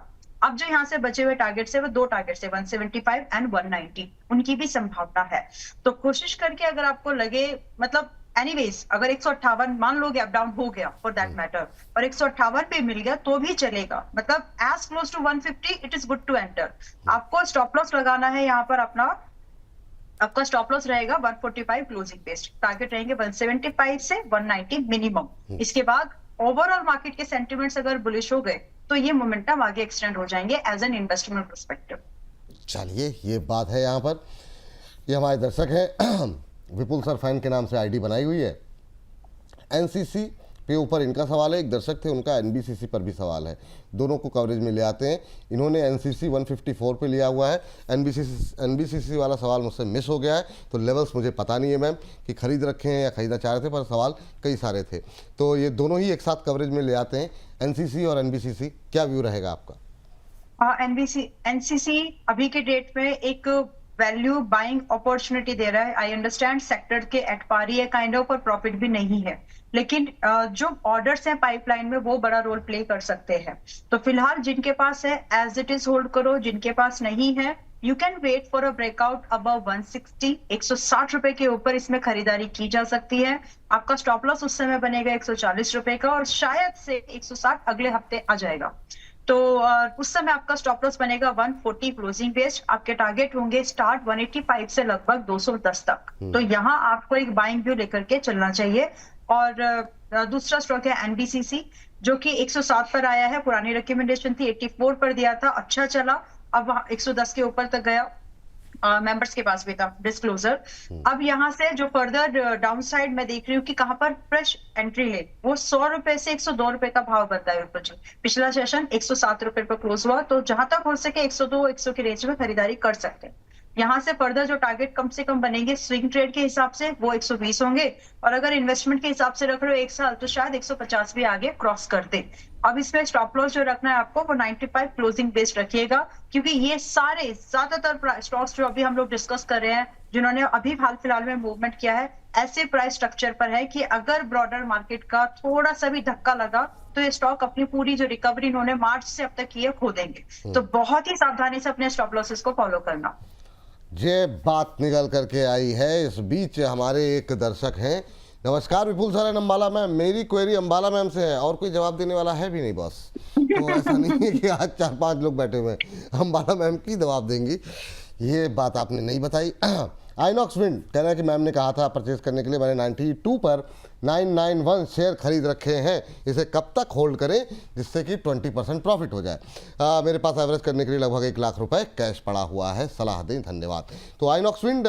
अब जो यहाँ से बचे हुए टारगेट से वो 2 टारगेट से 175 एंड 190, उनकी भी संभावना है। तो कोशिश करके अगर आपको लगे, मतलब एनीवेज अगर 158 मान लो गैप डाउन हो गया फॉर दैट मैटर, और 158 पे मिल गया तो भी चलेगा, मतलब as close to 150 it is good to enter. आपको स्टॉप लॉस लगाना है यहाँ पर, आपका स्टॉप लॉस रहेगा 145 क्लोजिंग बेस्ड, टारगेट रहेंगे 175 से 190 मिनिमम। इसके बाद ओवरऑल मार्केट के सेंटिमेंट्स अगर बुलिश हो गए तो ये मोमेंटम आगे एक्सटेंड हो जाएंगे एज एन इन्वेस्टमेंट पर्सपेक्टिव। चलिए ये बात है यहाँ पर, ये हमारे दर्शक हैं विपुल सर फैन के नाम से आईडी बनाई हुई है। एनसीसी पे ऊपर इनका सवाल है, एक दर्शक थे उनका एनबीसीसी पर भी सवाल है, दोनों को कवरेज में ले आते हैं। इन्होंने एनसीसी 154 पे लिया हुआ है, एनबीसीसी वाला सवाल मुझसे मिस हो गया है, तो लेवल्स मुझे पता नहीं है मैम कि खरीद रखे हैं या खरीदना चाह रहे थे, पर सवाल कई सारे थे, तो ये दोनों ही एक साथ कवरेज में ले आते हैं। एनसीसी और एनबीसीसी, क्या व्यू रहेगा आपका? एनसीसी अभी के डेट में एक वैल्यू बाइंग अपॉर्चुनिटी दे रहा है। आई अंडरस्टैंड सेक्टर के एट पारी है काइंड ऑफ, और प्रॉफिट भी नहीं है, लेकिन जो ऑर्डर्स हैं पाइपलाइन में वो बड़ा रोल प्ले कर सकते हैं। तो फिलहाल जिनके पास है एज इट इज होल्ड करो, जिनके पास नहीं है you can wait for a breakout above 160, 160 रुपए के ऊपर इसमें खरीदारी की जा सकती है। आपका स्टॉप लॉस उस समय बनेगा 140 रुपए का, और शायद से 160 अगले हफ्ते आ जाएगा। तो उस समय आपका स्टॉप लॉस बनेगा 140 क्लोजिंग बेस्ड, आपके टारगेट होंगे स्टार्ट 185 से लगभग 210 तक। तो यहाँ आपको एक बाइंग व्यू लेकर के चलना चाहिए। और दूसरा स्टॉक है एनबीसीसी, जो कि 107 पर आया है। पुरानी रिकमेंडेशन थी 84 पर दिया था, अच्छा चला, अब 110 के ऊपर तक गया। मेंबर्स के पास भी था डिस्क्लोजर। अब यहाँ से जो फर्दर डाउन साइड मैं देख रही हूँ कि कहाँ पर फ्रेश एंट्री ले, वो 100 रुपए से 102 रुपए का भाव बनता है ऊपर। पिछला सेशन 107 रुपए पर क्लोज हुआ, तो जहां तक हो सके 102 100 की रेंज में खरीदारी कर सकते हैं। यहाँ से फर्दर जो टारगेट कम से कम बनेंगे स्विंग ट्रेड के हिसाब से वो 120 होंगे, और अगर इन्वेस्टमेंट के हिसाब से रख रहे हो 1 साल, तो शायद 150 भी आगे क्रॉस कर दे। अब इसमें स्टॉप लॉस जो रखना है आपको वो 95 क्लोजिंग बेस्ड रखिएगा, क्योंकि ये सारे ज्यादातर स्टॉक्स जो अभी हम लोग डिस्कस कर रहे हैं, जिन्होंने अभी हाल फिलहाल में मूवमेंट किया है, ऐसे प्राइस स्ट्रक्चर पर है कि अगर ब्रॉडर मार्केट का थोड़ा सा भी धक्का लगा तो ये स्टॉक अपनी पूरी जो रिकवरी इन्होंने मार्च से अब तक की है खो देंगे। तो बहुत ही सावधानी से अपने स्टॉप लॉसेस को फॉलो करना। ये बात निकल करके आई है। इस बीच हमारे एक दर्शक हैं। नमस्कार विपुल सर, अम्बाला मैम, मेरी क्वेरी अम्बाला मैम से है और कोई जवाब देने वाला है भी नहीं बॉस। तो ऐसा नहीं है कि आज 4-5 लोग बैठे हुए हैं, अम्बाला मैम की जवाब देंगी। ये बात आपने नहीं बताई। आइनॉक्स विंड कह रहा है कि मैम ने कहा था परचेज करने के लिए, मैंने 92 पर 991 शेयर खरीद रखे हैं, इसे कब तक होल्ड करें जिससे कि 20% प्रॉफिट हो जाए। मेरे पास एवरेज करने के लिए लगभग 1 लाख रुपए कैश पड़ा हुआ है, सलाह दें, धन्यवाद। तो आइनॉक्स विंड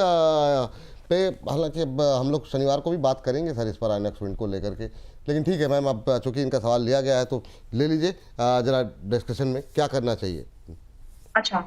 पे हालांकि अब हम लोग शनिवार को भी बात करेंगे सर इस पर, आइनॉक्स विंड को लेकर के, लेकिन ठीक है मैम, अब चूंकि इनका सवाल लिया गया है तो ले लीजिए जरा डिस्कशन में क्या करना चाहिए। अच्छा,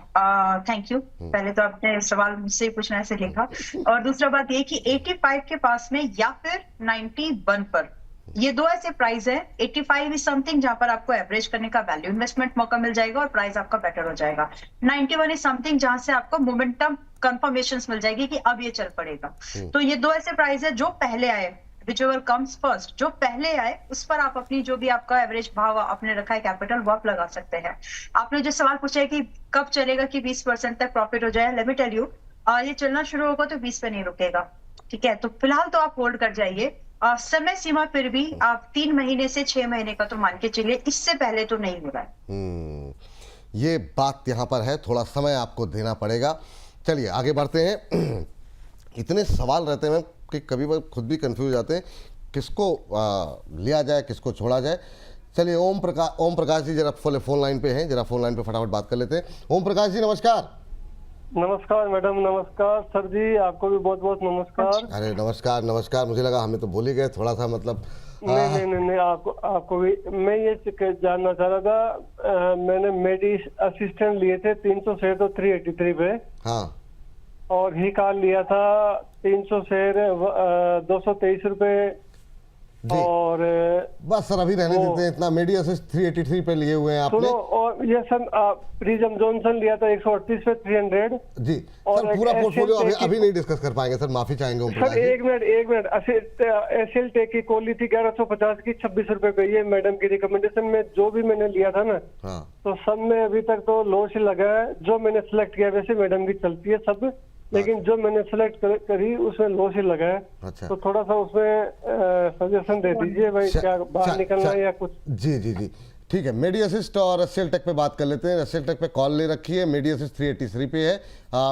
थैंक यू। पहले तो आपने सवाल मुझसे पूछना ऐसे लिखा, और दूसरा बात ये कि 85 के पास में या फिर 91 पर, ये दो ऐसे प्राइस है। 85 इज समथिंग जहां पर आपको एवरेज करने का वैल्यू इन्वेस्टमेंट मौका मिल जाएगा और प्राइस आपका बेटर हो जाएगा। 91 इज समथिंग जहां से आपको मोमेंटम कंफर्मेशंस मिल जाएगी कि अब ये चल पड़ेगा। तो ये दो ऐसे प्राइस है जो पहले आए, whichever comes first, जो पहले आए उस पर आप अपनी जो भी आपका एवरेज भाव आपने रखा है कैपिटल, वो आप लगा सकते हैं। आपने जो सवाल पूछा है कि कब चलेगा कि 20% तक प्रॉफिट हो जाए, लेट मी टेल यू, ये चलना शुरू होगा तो 20 पे नहीं रुकेगा, ठीक है। तो फिलहाल तो आप होल्ड कर जाइए। समय सीमा फिर भी आप 3 महीने से 6 महीने का तो मान के चलिए, इससे पहले तो नहीं हो रहा है। ये बात यहाँ पर है, थोड़ा समय आपको देना पड़ेगा। चलिए आगे बढ़ते हैं। इतने सवाल रहते हैं कि कभी बार खुद भी कंफ्यूज जाते हैं किसको लिया जाए, किसको छोड़ा जाए। चलिए ओम प्रकाश जी जरा फोन लाइन पे हैं, जरा फोन लाइन पे फटाफट बात कर लेते हैं। ओम प्रकाश जी नमस्कार। नमस्कार मैडम, नमस्कार सर जी, आपको भी बहुत बहुत नमस्कार। अरे नमस्कार नमस्कार, मुझे लगा हमें तो भूल ही गए थोड़ा सा, मतलब नहीं, आपको भी मैं ये जानना चाह रहा था। मैंने मेडी असिस्टेंट लिए थे 300 शेयर तो 383 पे, हाँ, और ही कार लिया था 300 शेयर 223 रुपए, और बस सर अभी रहने देते हैं इतना। मेडी असिस्ट 383 पे लिए हुए हैं आपने। और ये सर प्रिज्म जॉनसन लिया था 138 पे 300 जी। सर पूरा पोर्टफोलियो अभी नहीं डिस्कस कर पाएंगे सर, माफी चाहेंगे सर। एक मिनट एसएल टेक की कॉल ली थी 1150 की 26 रुपए पे। ये मैडम की रिकमेंडेशन में जो भी मैंने लिया था ना, हाँ, तो सब में अभी तक तो लॉस ही लगा है। जो मैंने सिलेक्ट किया वैसे मैडम की चलती है सब, लेकिन जो मैंने सेलेक्ट करी उसमें लॉस ही लगा है। अच्छा। तो थोड़ा सा उसमें सजेशन दे दीजिए भाई, क्या बाहर निकलना है या कुछ। जी जी जी ठीक है, मेडी असिस्ट और एसएल टेक पे बात कर लेते हैं। एसएल टेक पे कॉल ले रखी है, मेडी असिस्ट 383 पे है।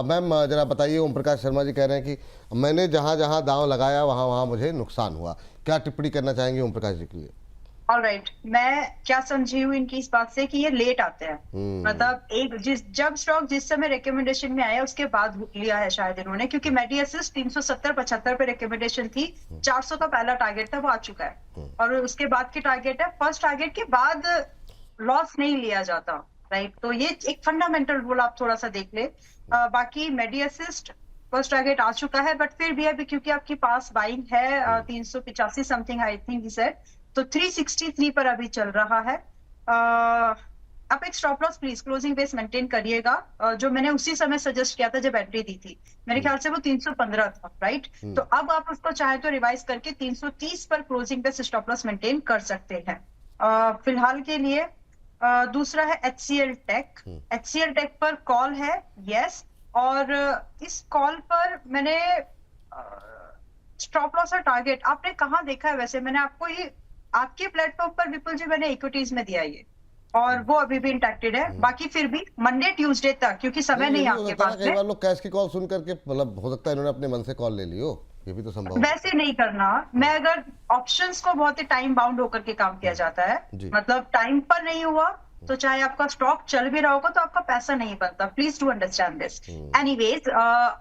मैम जरा बताइए, ओम प्रकाश शर्मा जी कह रहे हैं कि मैंने जहां जहां दांव लगाया वहां वहां मुझे नुकसान हुआ, क्या टिप्पणी करना चाहेंगे ओम प्रकाश जी के लिए? ऑलराइट, मैं क्या समझी हूँ इनकी इस बात से कि ये लेट आते हैं। मतलब जब स्टॉक जिस समय रिकमेंडेशन में आया उसके बाद लिया है शायद इन्होंने, क्योंकि मेडी असिस्ट 370-75 पे रिकमेंडेशन थी, 400 का पहला टारगेट था, वो आ चुका है, और उसके बाद की टारगेट है। फर्स्ट टारगेट के बाद लॉस नहीं लिया जाता, राइट। तो ये एक फंडामेंटल रूल आप थोड़ा सा देख ले। बाकी मेडी असिस्ट फर्स्ट टारगेट आ चुका है, बट फिर भी अभी क्योंकि आपके पास बाइंग है 385 something I think he said, तो 363 पर अभी चल रहा है। आप एक stop loss please closing base maintain करिएगा, जो मैंने उसी समय सजेस्ट किया था जब एंट्री दी थी, मेरे ख्याल से वो 315 था, राइट। तो अब आप उसको चाहे तो रिवाइज करके 330 पर closing base stop loss maintain कर सकते हैं फिलहाल के लिए। दूसरा है HCL टेक। HCL टेक पर कॉल है, यस, और इस कॉल पर मैंने स्टॉप लॉस और टारगेट आपने कहाँ देखा है? वैसे मैंने आपको ये आपके प्लेटफॉर्म पर विपुल जी मैंने इक्विटीज में दिया ये। और वो अभी भी इंटैक्टेड है। बाकी फिर भी मंडे ट्यूसडे तक, क्योंकि समय नहीं है आपके पास कई में, बार लोग कैश की कॉल सुन करके, मतलब हो सकता है इन्होंने अपने मन से कॉल ले ली हो, ये भी तो संभव है। वैसे नहीं करना। मैं अगर ऑप्शंस को बहुत ही टाइम बाउंड होकर के काम किया जाता है, जी। मतलब टाइम पर नहीं हुआ तो चाहे आपका स्टॉक चल भी रहा होगा तो आपका पैसा नहीं बनता। Please to understand this. Anyways,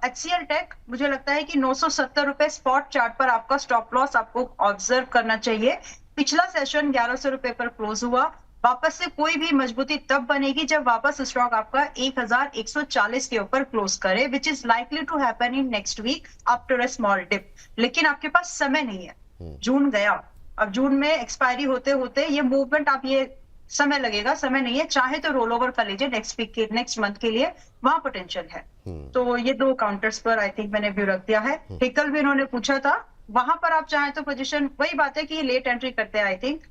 HCL tech मुझे लगता है कि 970 रुपए स्पॉट चार्ट पर आपका स्टॉप लॉस आपको ऑब्जर्व करना चाहिए। पिछला सेशन 1100 रुपए पर क्लोज हुआ। वापस से कोई भी मजबूती तब बनेगी जब वापस स्टॉक आपका 1140 के ऊपर क्लोज करे, which is likely to happen in next week after a small dip. लेकिन आपके पास समय नहीं है, जून गया, अब जून में एक्सपायरी होते होते ये मूवमेंट, आप ये समय लगेगा, समय नहीं है। चाहे तो रोल ओवर कर लीजिए नेक्स्ट वीक के, नेक्स्ट मंथ के लिए, वहां पोटेंशियल है। तो ये दो काउंटर्स पर आई थिंक मैंने व्यू रख दिया है। हिकल भी इन्होंने पूछा था, वहां पर आप चाहें तो पोजीशन, वही बात है कि लेट एंट्री करते हैं आई थिंक।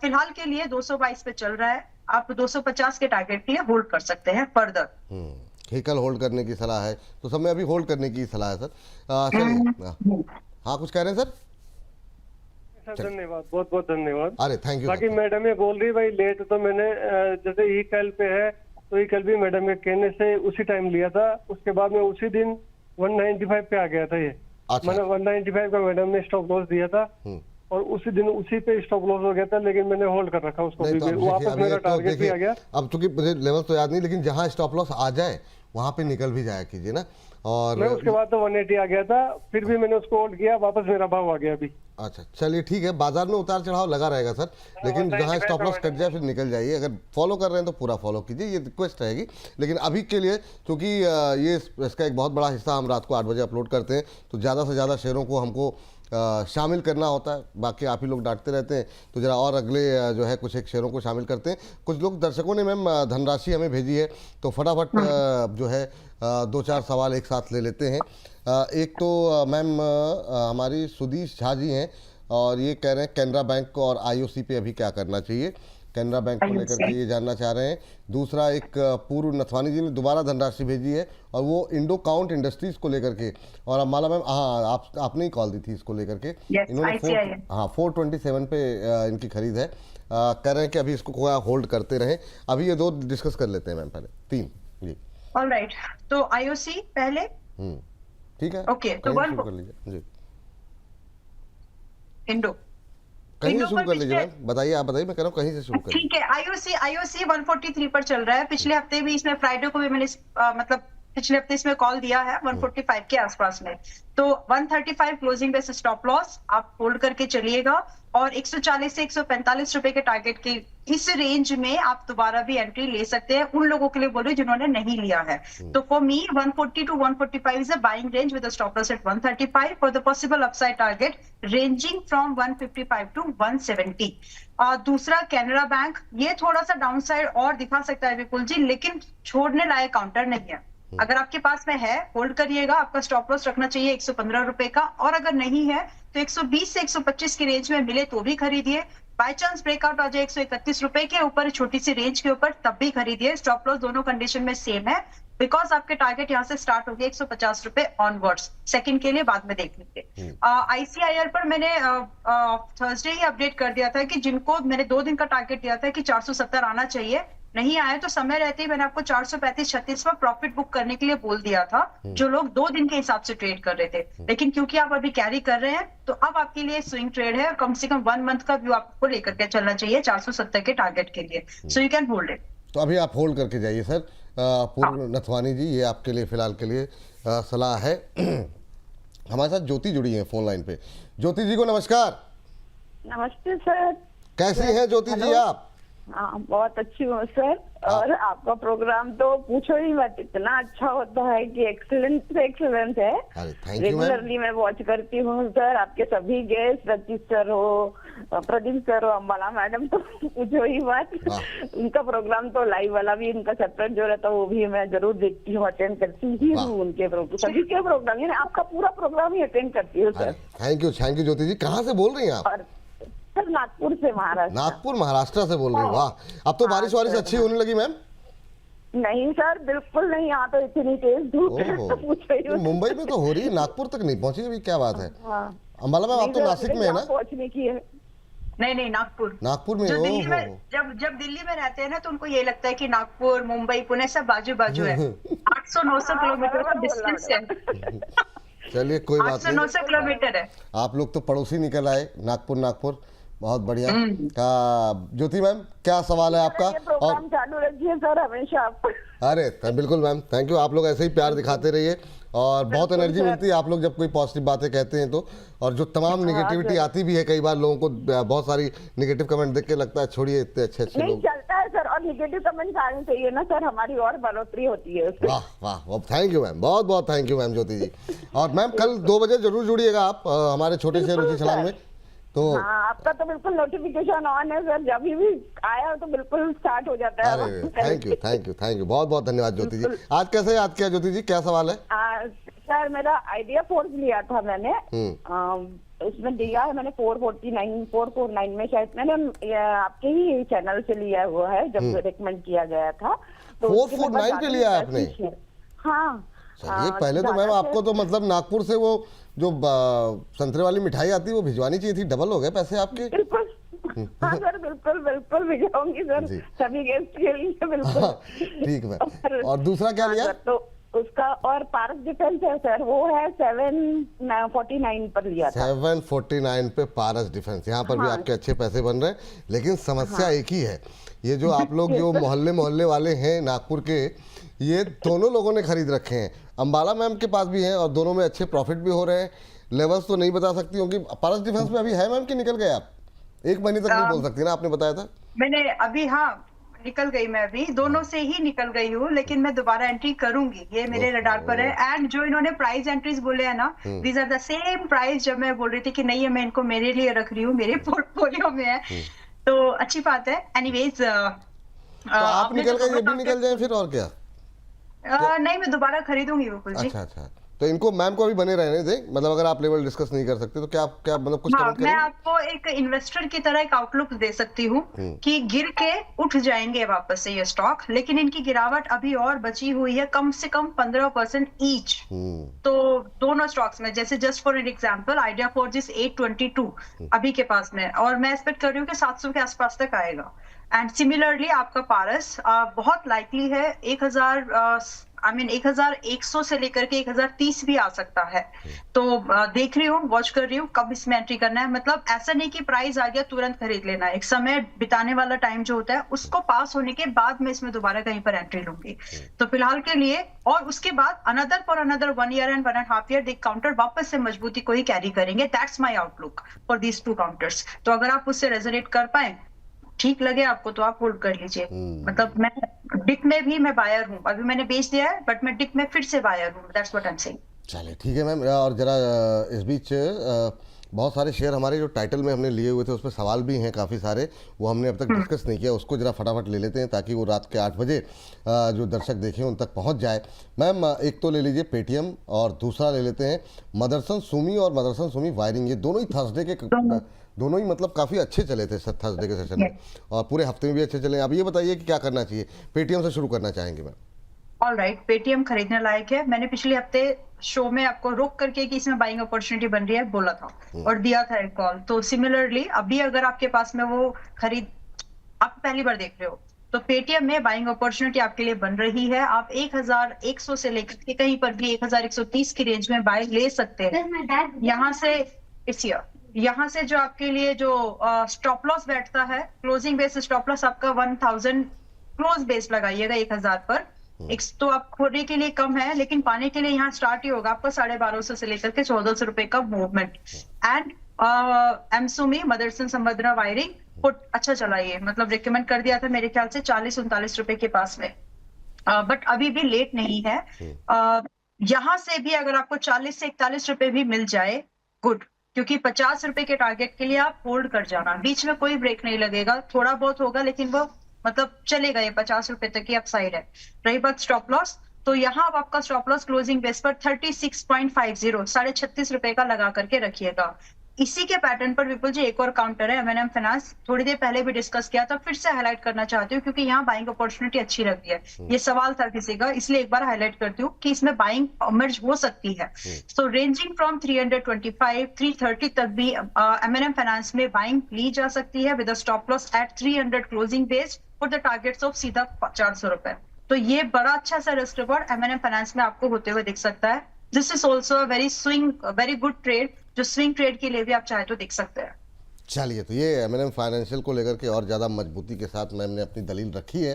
फिलहाल के लिए 222 पे चल रहा है, आप 250 के टारगेट के लिए होल्ड कर सकते हैं फर्दर। कल होल्ड करने की सलाह है, तो सब में अभी होल्ड करने की सलाह है सर। चलिए, हाँ कुछ कह रहे हैं सर? धन्यवाद, बहुत बहुत धन्यवाद। अरे थैंक यू। बाकी मैडम ये बोल रही भाई लेट, तो मैंने जैसे ई कल पे है तो ई कल भी मैडम के कहने से उसी टाइम लिया था, उसके बाद में उसी दिन 195 पे आ गया था ये। अच्छा। मैंने 195 का मैडम ने स्टॉप लॉस दिया था और उसी दिन उसी पे स्टॉप लॉस हो गया था, लेकिन मैंने होल्ड कर रखा उसको। वापस मेरा टारगेट भी आ गया। अब चूंकि मुझे लेवल तो याद नहीं, लेकिन जहां स्टॉप लॉस आ जाए वहां पे निकल भी जाया कीजिए ना। और मैं उसके बाद तो 180 आ गया था, फिर भी मैंने उसको होल्ड किया, वापस मेरा भाव आ गया अभी। अच्छा चलिए ठीक है, बाजार में उतार चढ़ाव लगा रहेगा सर, लेकिन जहां स्टॉप लॉस कट जाए फिर निकल जाइए। अगर फॉलो कर रहे हैं तो पूरा फॉलो कीजिए, ये रिक्वेस्ट रहेगी। लेकिन अभी के लिए क्योंकि ये इसका एक बहुत बड़ा हिस्सा हम रात को 8 बजे अपलोड करते हैं, तो ज़्यादा से ज़्यादा शेयरों को हमको शामिल करना होता है। बाकी आप ही लोग डांटते रहते हैं, तो जरा और अगले जो है कुछ एक शेयरों को शामिल करते हैं। कुछ लोग दर्शकों ने मैम धनराशि हमें भेजी है, तो फटाफट जो है 2-4 सवाल एक साथ ले लेते हैं। एक तो मैम हमारी सुदीश झा जी हैं और ये कह रहे हैं कैनरा बैंक और IOC पे अभी क्या करना चाहिए, कैनरा बैंक को लेकर के ये जानना चाह रहे हैं। दूसरा एक पूर्व नथवानी जी ने दोबारा धनराशि भेजी है और वो इंडो काउंट इंडस्ट्रीज को लेकर के, और माला मैम हाँ आपने ही कॉल दी थी इसको लेकर के। इन्होंने 427 पे इनकी खरीद है। कह रहे हैं कि अभी इसको होल्ड करते रहें। अभी ये दो डिस्कस कर लेते हैं मैम, पहले 3 जी। ऑलराइट, तो IOC पहले ठीक है, ओके, तो कहीं शुरू कर लीजिए जी। इंडो कहीं से शुरू कर लीजिए मैम, बताइए, आप बताइए, मैं कह रहा हूँ कहीं से शुरू करिए। ठीक है। IOC 143 पर चल रहा है। पिछले हफ्ते भी इसमें, फ्राइडे को भी मैंने मतलब पिछले हफ्ते इसमें कॉल दिया है 145 के आसपास में। तो 135 क्लोजिंग बेस स्टॉप लॉस आप होल्ड करके चलिएगा, और 140 से 145 रुपए के टारगेट के इस रेंज में आप दोबारा भी एंट्री ले सकते हैं। उन लोगों के लिए बोलो जिन्होंने नहीं लिया है। तो for me 140 to 145 is a buying range with a stop loss at 135 for the possible upside target ranging from 155 to 170। दूसरा कैनरा बैंक, ये थोड़ा सा डाउन साइड और दिखा सकता है विपुल जी, लेकिन छोड़ने लायक काउंटर नहीं है। अगर आपके पास में है होल्ड करिएगा, आपका स्टॉप लॉस रखना चाहिए 115 रुपए का, और अगर नहीं है तो 120 से 125 की रेंज में मिले तो भी खरीदिए। बाय चांस ब्रेकआउट आ जाए 131 रुपए के ऊपर, छोटी सी रेंज के ऊपर, तब भी खरीदिए। स्टॉप लॉस दोनों कंडीशन में सेम है, बिकॉज आपके टारगेट यहाँ से स्टार्ट हो गया 150 रुपए ऑनवर्ड्स। सेकंड के लिए बाद में देख लेंगे। ICIL पर मैंने थर्सडे ही अपडेट कर दिया था कि जिनको मैंने 2 दिन का टारगेट दिया था कि 470 आना चाहिए, नहीं आया तो समय रहते ही मैंने आपको 435-36 पर प्रॉफिट बुक करने के लिए बोल दिया था, जो लोग 2 दिन के हिसाब से ट्रेड कर रहे थे। लेकिन क्योंकि आप अभी कैरी कर रहे हैं, तो अब आपके लिए स्विंग ट्रेड है, कम से कम 1 मंथ का व्यू आपको लेकर के चलना चाहिए 470 के टारगेट के लिए। So you can hold it. तो अभी आप होल्ड करके जाइए सर। पूर्व नथवानी जी, ये आपके लिए फिलहाल के लिए सलाह है। हमारे साथ ज्योति जुड़ी है फोन लाइन पे। ज्योति जी को नमस्कार। नमस्ते सर। कैसी हैं ज्योति जी आप? हाँ, बहुत अच्छी हूँ सर। और आपका प्रोग्राम तो पूछो ही मत, इतना अच्छा होता है कि एक्सीलेंट से एक्सीलेंट है। रेगुलरली मैं वॉच करती हूँ सर। आपके सभी गेस्ट, रचित सर हो, प्रदीप सर हो, अम्बाला मैडम, तो पूछो ही मत। उनका प्रोग्राम तो लाइव वाला भी, उनका सेपरेट जो रहता है वो भी मैं जरूर देखती हूँ, अटेंड करती ही हूँ उनके प्रोग्राम, सभी के प्रोग्राम, यानी आपका पूरा प्रोग्राम ही अटेंड करती हूँ सर। थैंक यू ज्योति जी। कहाँ से बोल रही हैं आप? सर नागपुर से, महाराष्ट्र। नागपुर महाराष्ट्र से बोल रही हूँ, वाह। अब तो बारिश वारिश अच्छी होने लगी मैम? नहीं सर, बिल्कुल नहीं, यहाँ तो इतनी तेज धूप है, तो पूछो ही मत। मुंबई में तो हो रही है, नागपुर तक नहीं पहुंची अभी, क्या बात है? अम्बाला मैम आप तो नासिक में है ना? पहुंचने की है। नहीं, नागपुर। नागपुर में? जो ओ दिल्ली हो में, जब दिल्ली में रहते हैं ना, तो उनको ये लगता है कि नागपुर, मुंबई, पुणे सब बाजू बाजू है। 800-900 किलोमीटर का डिस्टेंस है। चलिए कोई बात 800-900 किलोमीटर है। आप लोग तो पड़ोसी निकल आए, नागपुर। बहुत बढ़िया। ज्योति मैम, क्या सवाल है आपका? और चालू रखिए सर हमेशा आप। अरे बिल्कुल मैम, थैंक यू। आप लोग ऐसे ही प्यार दिखाते रहिए और बहुत एनर्जी मिलती है आप लोग जब कोई पॉजिटिव बातें कहते हैं तो। और जो तमाम निगेटिविटी आती भी है, कई बार लोगों को बहुत सारी निगेटिव कमेंट देख के लगता है छोड़िए, इतने अच्छे लोग। चलता है सर, और निगेटिव कमेंट आने चाहिए ना सर, हमारी और बढ़ोतरी होती है उससे। वाह, थैंक यू मैम, बहुत थैंक यू मैम ज्योति जी। और मैम कल 2 बजे जरूर जुड़िएगा आप हमारे छोटे से रुचि छलांग में। तो हाँ, आपका तो बिल्कुल नोटिफिकेशन ऑन है सर, जब भी आया तो बिल्कुल स्टार्ट हो जाता है। अरे थैंक यू, बहुत धन्यवाद ज्योति जी। आज कैसे याद किया ज्योति जी, क्या सवाल है? सर मेरा आइडिया फोर्स लिया था मैंने, उसमें दिया है मैंने 449 में शायद मैंने आपके ही चैनल से लिया हुआ है, जब रिकमेंड किया गया था। तो 449 पे लिया है आपने? हाँ। चलिए, पहले तो मैम आपको तो मतलब नागपुर से वो जो संतरे वाली मिठाई आती है वो भिजवानी चाहिए थी, डबल हो गए पैसे आपके। बिल्कुल हाँ सर, बिल्कुल भिजवाऊंगी सर, सभी गेस्ट के लिए बिल्कुल। ठीक है। और दूसरा क्या लिया? तो उसका और पारस डिफेंस है सर, वो है 749 पर लिया था। 749 पे पारस डिफेंस, यहाँ पर भी आपके अच्छे पैसे बन रहे हैं। लेकिन समस्या एक ही है, ये जो आप लोग जो मोहल्ले वाले हैं नागपुर के, ये दोनों लोगों ने खरीद रखे हैं। अंबाला मैम के पास भी हैं और दोनों में अच्छे प्रॉफिट भी हो रहे हैं। लेवल्स तो नहीं बता सकती होंगी, पारस डिफेंस में अभी है मैम कि निकल गए आप? 1 महीने तक नहीं बोल सकती ना, आपने बताया था। मैंने अभी निकल गई, मैं अभी दोनों से ही निकल गई हूँ, लेकिन मैं दोबारा एंट्री करूंगी, ये मेरे रडार पर है। एंड जो इन्होंने प्राइस एंट्रीज बोले हैं ना, these are the same price जब मैं बोल रही थी कि नहीं है, मैं इनको मेरे लिए रख रही हूँ, मेरे पोर्टफोलियो में है। तो अच्छी बात है। एनीवेज तो आप निकल गए, ये भी निकल जाए फिर, और क्या? नहीं, मैं दोबारा खरीदूंगी बिल्कुल जी। अच्छा। तो इनको मैम को अभी बने रहने दें, मतलब अगर आप लेवल डिस्कस नहीं कर सकते तो क्या मतलब कुछ कमेंट मैं आपको एक इन्वेस्टर की तरह एक आउटलुक दे सकती हूँ कि गिर के उठ जाएंगे वापस से ये स्टॉक, लेकिन इनकी गिरावट अभी और बची हुई है, कम से कम 15% ईच। तो दोनों स्टॉक्स में, जैसे just for an example, Idea Forge 822 अभी के पास में, और मैं एक्सपेक्ट कर रही हूँ कि 700 के आसपास तक आएगा। एंड सिमिलरली आपका पारस बहुत लाइकली है 1100 से लेकर के 1030 भी आ सकता है। तो देख रही हूँ, वॉच कर रही हूँ कब इसमें एंट्री करना है। मतलब ऐसा नहीं कि प्राइस आ गया तुरंत खरीद लेना है, एक समय बिताने वाला टाइम जो होता है उसको पास होने के बाद मैं इसमें दोबारा कहीं पर एंट्री लूंगी। तो फिलहाल के लिए, और उसके बाद another 1 year and 1.5 year counter वापस से मजबूती को ही कैरी करेंगे। That's my outlook for these 2 counters. तो अगर आप उससे रेजोनेट कर पाए, ठीक लगे आपको, तो आप होल्ड कर लीजिए। मतलब मैं डिक में भी मैं बायर हूँ, अभी मैंने बेच दिया है, बट मैं डिक में फिर से बायर हूँ। That's what I am saying. चलिए ठीक है मैम। और जरा इस बीच बहुत सारे शेयर हमारे जो टाइटल में हमने लिए हुए थे, उस पर सवाल भी हैं काफ़ी सारे, वो हमने अब तक डिस्कस नहीं किया, उसको जरा फटाफट ले लेते हैं ताकि वो रात के 8 बजे जो दर्शक देखें उन तक पहुंच जाए। मैम एक तो ले लीजिए पेटीएम, और दूसरा ले लेते हैं मदरसन सुमी और मदरसन सुमी वायरिंग। ये दोनों ही थर्सडे के दोनों ही मतलब काफ़ी अच्छे चले थे सर थर्सडे के सेशन में, और पूरे हफ्ते में भी अच्छे चले। अब ये बताइए कि क्या करना चाहिए? पेटीएम से शुरू करना चाहेंगे मैम। ऑलराइट, पेटीएम खरीदने लायक है। मैंने पिछले हफ्ते शो में आपको रोक करके कि इसमें बाइंग अपॉर्चुनिटी बन रही है बोला था और दिया था एक कॉल। तो सिमिलरली अभी अगर आपके पास में वो आप पहली बार देख रहे हो, तो पेटीएम में बाइंग अपॉर्चुनिटी आपके लिए बन रही है। आप 1100 से लेकर के कहीं पर भी 11130 की रेंज में बाय ले सकते हैं। यहाँ से जो आपके लिए जो स्टॉप लॉस बैठता है, क्लोजिंग बेस स्टॉप लॉस आपका 1000 क्लोज बेस लगाइएगा 1000 पर। तो आप खोने के लिए कम है, लेकिन पाने के लिए यहाँ स्टार्ट ही होगा आपका 1250 से लेकर के 1400 रुपए का मूवमेंट। एंड एमसुमी मदरसन संबद्रा वायरिंग पुट अच्छा चला, ये मतलब रिकमेंड कर दिया था मेरे ख्याल से 40-39 रुपए के पास में, बट अभी भी लेट नहीं है। यहाँ से भी अगर आपको 40 से 41 रुपए भी मिल जाए, गुड, क्योंकि 50 रुपए के टारगेट के लिए आप होल्ड कर जाना। बीच में कोई ब्रेक नहीं लगेगा, थोड़ा बहुत होगा लेकिन वो मतलब चलेगा, ये 50 रुपए तक की अपसाइड है। रही बात स्टॉप लॉस, तो यहाँ अब आपका स्टॉप लॉस क्लोजिंग बेस पर 36.50 36.5 रुपए का लगा करके रखिएगा। इसी के पैटर्न पर विपुल जी एक और काउंटर है M&M फाइनेंस, थोड़ी देर पहले भी डिस्कस किया था, फिर से हाईलाइट करना चाहती हूँ क्योंकि यहाँ बाइंग अपॉर्चुनिटी अच्छी लगती है। ये सवाल था किसी का, इसलिए एक बार हाईलाइट करती हूँ कि इसमें बाइंग इमर्ज हो सकती है। सो रेंजिंग फ्रॉम 325 330 तक भी M&M फाइनेंस में बाइंग ली जा सकती है with stop loss at 300 closing based for the targets of सीधा 400 रुपए। तो ये बड़ा अच्छा सा रिस्क रिवॉर्ड M&M फाइनेंस में आपको होते हुए दिख सकता है। This is also very good trade, जो स्विंग ट्रेड के लिए भी आप चाहे तो देख सकते हैं। चलिए, तो ये M&M फाइनेंशियल को लेकर के और ज़्यादा मजबूती के साथ मैम ने अपनी दलील रखी है।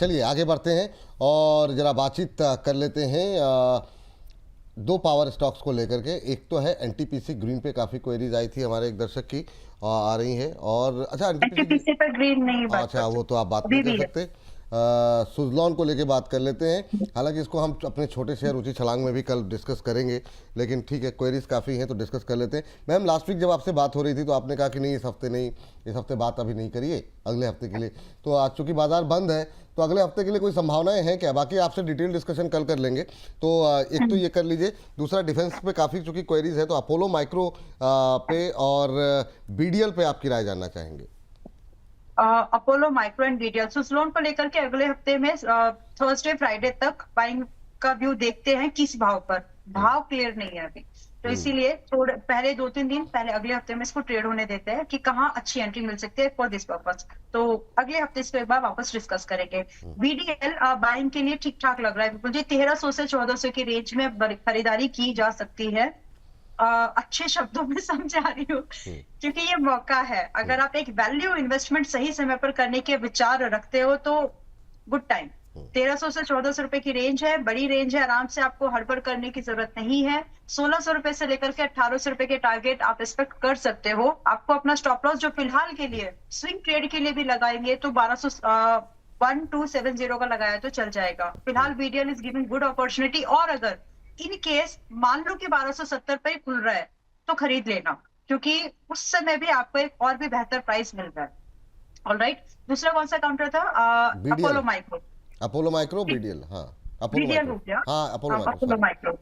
चलिए आगे बढ़ते हैं और ज़रा बातचीत कर लेते हैं दो पावर स्टॉक्स को लेकर के। एक तो है NTPC ग्रीन पे काफ़ी क्वेरीज आई थी हमारे एक दर्शक की, आ रही है। और अच्छा NTPC पे ग्रीन नहीं, अच्छा वो तो आप बात नहीं कर सकते। सुजलॉन को लेके बात कर लेते हैं, हालांकि इसको हम अपने छोटे शेयर ऊंची छलांग में भी कल डिस्कस करेंगे, लेकिन ठीक है क्वेरीज काफ़ी हैं तो डिस्कस कर लेते हैं। मैम लास्ट वीक जब आपसे बात हो रही थी तो आपने कहा कि नहीं इस हफ्ते नहीं, इस हफ्ते बात अभी नहीं करिए, अगले हफ्ते के लिए। तो आज चूँकि बाजार बंद है तो अगले हफ्ते के लिए कोई संभावनाएं हैं क्या? बाकी आपसे डिटेल डिस्कशन कल कर लेंगे। तो एक तो ये कर लीजिए, दूसरा डिफेंस पे काफ़ी चूँकि क्वेरीज है तो अपोलो माइक्रो पे और BDL पे आपकी राय जानना चाहेंगे। Apollo micro and BDL Suzlon को लेकर के अगले हफ्ते में थर्सडे फ्राइडे तक बाइंग का व्यू देखते हैं। किस भाव पर, भाव क्लियर नहीं है अभी, तो इसीलिए थोड़े पहले 2-3 दिन पहले अगले हफ्ते में इसको ट्रेड होने देते हैं कि कहाँ अच्छी एंट्री मिल सकती है फॉर दिस पर्पस। तो अगले हफ्ते इसको एक बार वापस डिस्कस करेंगे। BDL बाइंग के लिए ठीक ठाक लग रहा है बिल्कुल जी, 1300 से 1400 की रेंज में खरीदारी की जा सकती है। अच्छे शब्दों में समझा रही हूँ क्योंकि ये मौका है। अगर आप एक वैल्यू इन्वेस्टमेंट सही समय पर करने के विचार रखते हो तो गुड टाइम। 1300 से 1400 रुपए की रेंज है, बड़ी रेंज है, आराम से आपको हड़बड़ करने की जरूरत नहीं है। 1600 रुपए से लेकर के 1800 रुपए के टारगेट आप एक्सपेक्ट कर सकते हो। आपको अपना स्टॉप लॉस जो फिलहाल के लिए स्विंग ट्रेड के लिए भी लगाएंगे तो 1270 का लगाया तो चल जाएगा। फिलहाल BDL is giving good opportunity, और अगर इन केस मान लो कि 1270 पे खुल रहा है तो खरीद लेना, क्योंकि उस समय भी आपको एक और भी बेहतर प्राइस मिल रहा है। ऑलराइट, दूसरा कौन सा काउंटर था? Apollo micro. Apollo micro BDL, हाँ BDL हो गया, हाँ अपोलो माइक्रो।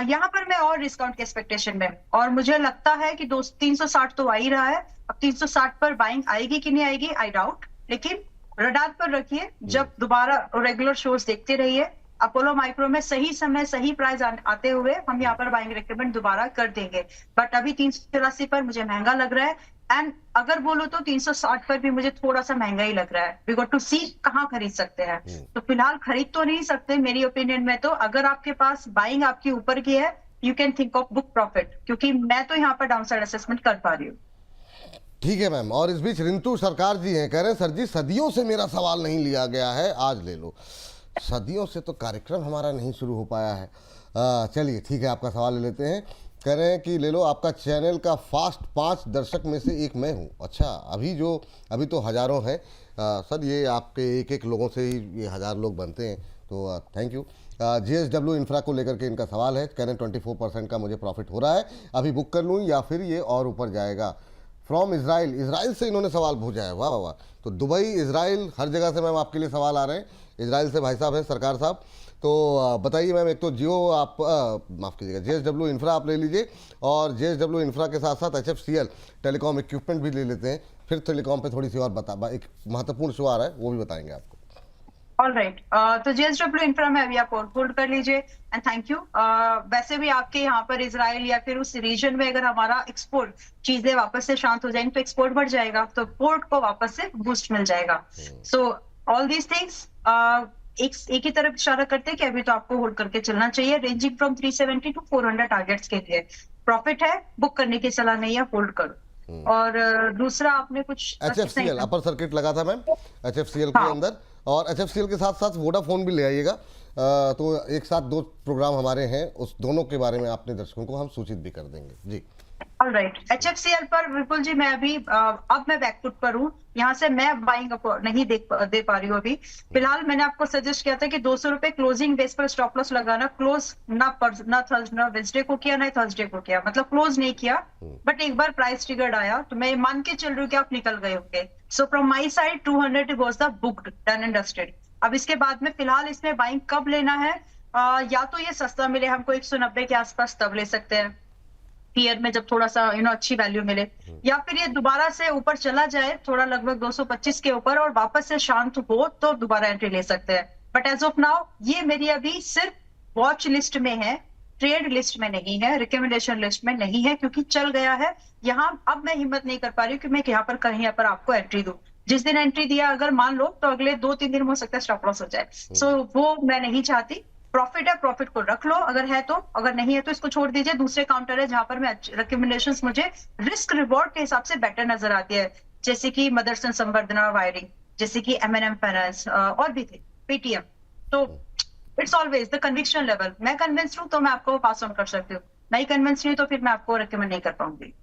यहाँ पर मैं और डिस्काउंट के एक्सपेक्टेशन में, और मुझे लगता है कि 360 तो आ ही रहा है। अब 360 पर बाइंग आएगी कि नहीं आएगी आई डाउट, लेकिन रडार पर रखिए, जब दोबारा रेगुलर शोज देखते रहिए। अपोलो माइक्रो में सही समय सही प्राइस आते हुए हम यहाँ पर बाइंग रिकमेंड दोबारा कर देंगे। बट अभी 384 पर मुझे महंगा लग रहा है, एंड अगर बोलो तो 360 पर भी मुझे थोड़ा सा महंगा ही लग रहा है। वी गॉट टू सी कहाँ खरीद सकते हैं। तो फिलहाल खरीद तो नहीं सकते मेरी ओपिनियन में। तो अगर आपके पास बाइंग आपकी ऊपर की है, you can think of book profit, क्योंकि मैं तो यहाँ पर डाउनसाइड असेसमेंट कर पा रही हूँ। ठीक है मैम। और इस बीच रिंतु सरकार जी हैं, कह रहे हैं सर जी सदियों से मेरा सवाल नहीं लिया गया है, आज ले लो। सदियों से तो कार्यक्रम हमारा नहीं शुरू हो पाया है। चलिए ठीक है, आपका सवाल ले लेते हैं। कह रहे हैं कि ले लो, आपका चैनल का फास्ट 5 दर्शक में से एक मैं हूँ। अच्छा, अभी तो हज़ारों हैं सर, ये आपके एक लोगों से ही ये 1000 लोग बनते हैं, तो थैंक यू। JSW इंफ्रा को लेकर के इनका सवाल है, कह रहे हैं 24% का मुझे प्रॉफिट हो रहा है, अभी बुक कर लूँ या फिर ये और ऊपर जाएगा। फ्रॉम इज़राइल से इन्होंने सवाल पूछा है। वाह वाह वाह। तो दुबई, इज़राइल, हर जगह से मैम आपके लिए सवाल आ रहे हैं। इज़राइल से भाई साहब हैं, सरकार साहब। तो बताइए मैम, एक तो जियो आप माफ़ कीजिएगा JSW इंफ्रा आप ले लीजिए, और JSW इंफ्रा के साथ साथ HFCL टेलीकॉम इक्विपमेंट भी ले लेते हैं। फिर टेलीकॉम पे थोड़ी सी और एक महत्वपूर्ण शो आ रहा है, वो भी बताएंगे आपको। ऑलराइट, तो JSW इंफ्रा में अभी आप होल्ड कर लीजिए, एंड थैंक यू। वैसे भी आपके यहाँ पर इजराइल या फिर उस रीजन में अगर हमारा एक्सपोर्ट चीजें वापस से शांत हो जाएंगी तो एक्सपोर्ट बढ़ जाएगा, तो पोर्ट को वापस से बूस्ट मिल जाएगा। सो ऑल दीज थिंग्स एक ही तरफ इशारा करते हैं कि अभी तो आपको होल्ड करके चलना चाहिए। रेंजिंग फ्रॉम 370 टू 400 टारगेट्स के लिए प्रॉफिट है, बुक करने की सलाह नहीं है, होल्ड करो। और दूसरा आपने कुछ HFCL अपर सर्किट लगा था मैम HFCL के अंदर, और HFCL के साथ साथ वोडाफोन भी ले आइएगा। तो एक साथ 2 प्रोग्राम हमारे हैं, उस दोनों के बारे में अपने दर्शकों को हम सूचित भी कर देंगे जी। ऑलराइट, HFCL पर विपुल जी मैं अभी अब मैं बैकफुट पर हूँ, यहाँ से मैं बाइंग नहीं दे पा रही हूँ अभी। फिलहाल मैंने आपको सजेस्ट किया था कि 200 रुपए क्लोजिंग बेस पर स्टॉप लॉस लगाना। क्लोज ना वेंसडे को किया ना थर्सडे को किया, मतलब क्लोज नहीं किया, बट एक बार प्राइस ट्रिगर्ड आया तो मैं मान के चल रही हूँ कि आप निकल गए होंगे। So from my side 200 was the booked, done and dusted. अब इसके बाद में फिलहाल इसमें बाइंग कब लेना है, या तो ये सस्ता मिले हमको 190 के आसपास तब ले सकते हैं, ईयर में जब थोड़ा सा अच्छी वैल्यू मिले, या फिर ये दोबारा से ऊपर चला जाए थोड़ा लगभग 225 के ऊपर और वापस से शांत हो तो दोबारा एंट्री ले सकते हैं। बट एज ऑफ नाउ ये मेरी अभी सिर्फ वॉच लिस्ट में है, ट्रेड लिस्ट में नहीं है, रिकमेंडेशन लिस्ट में नहीं है, क्योंकि चल गया है यहाँ। अब मैं हिम्मत नहीं कर पा रही हूँ कि मैं यहाँ पर कहीं यहाँ पर आपको एंट्री दूं। जिस दिन एंट्री दिया अगर मान लो तो अगले 2-3 दिन में हो सकता है स्टॉप लॉस हो जाए। सो वो मैं नहीं चाहती। प्रॉफिट है, प्रॉफिट को रख लो अगर है तो, अगर नहीं है तो इसको छोड़ दीजिए। दूसरे काउंटर है जहां पर मैं रिकमेंडेशंस मुझे रिस्क रिवॉर्ड के हिसाब से बेटर नजर आती है, जैसे कि मदरसन संवर्धना वायरिंग, जैसे कि M&M फाइनेंस और भी थे, पेटीएम। तो it's always the conviction level. मैं कन्विंस्ड हूं तो मैं आपको पास ऑन कर सकती हूँ, नहीं कन्विंस्ड नहीं तो फिर मैं आपको रिकमेंड नहीं कर पाऊंगी।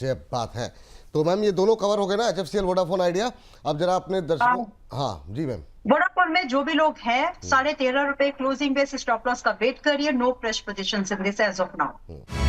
ये बात है। तो मैम ये दोनों कवर हो गए ना, HFCL वोडाफोन आइडिया। अब जरा अपने दर्शकों, हाँ जी मैम, वोडाफोन में जो भी लोग हैं 13.5 रुपए क्लोजिंग बेस स्टॉप लॉस का वेट करिए। No fresh position in this as of now.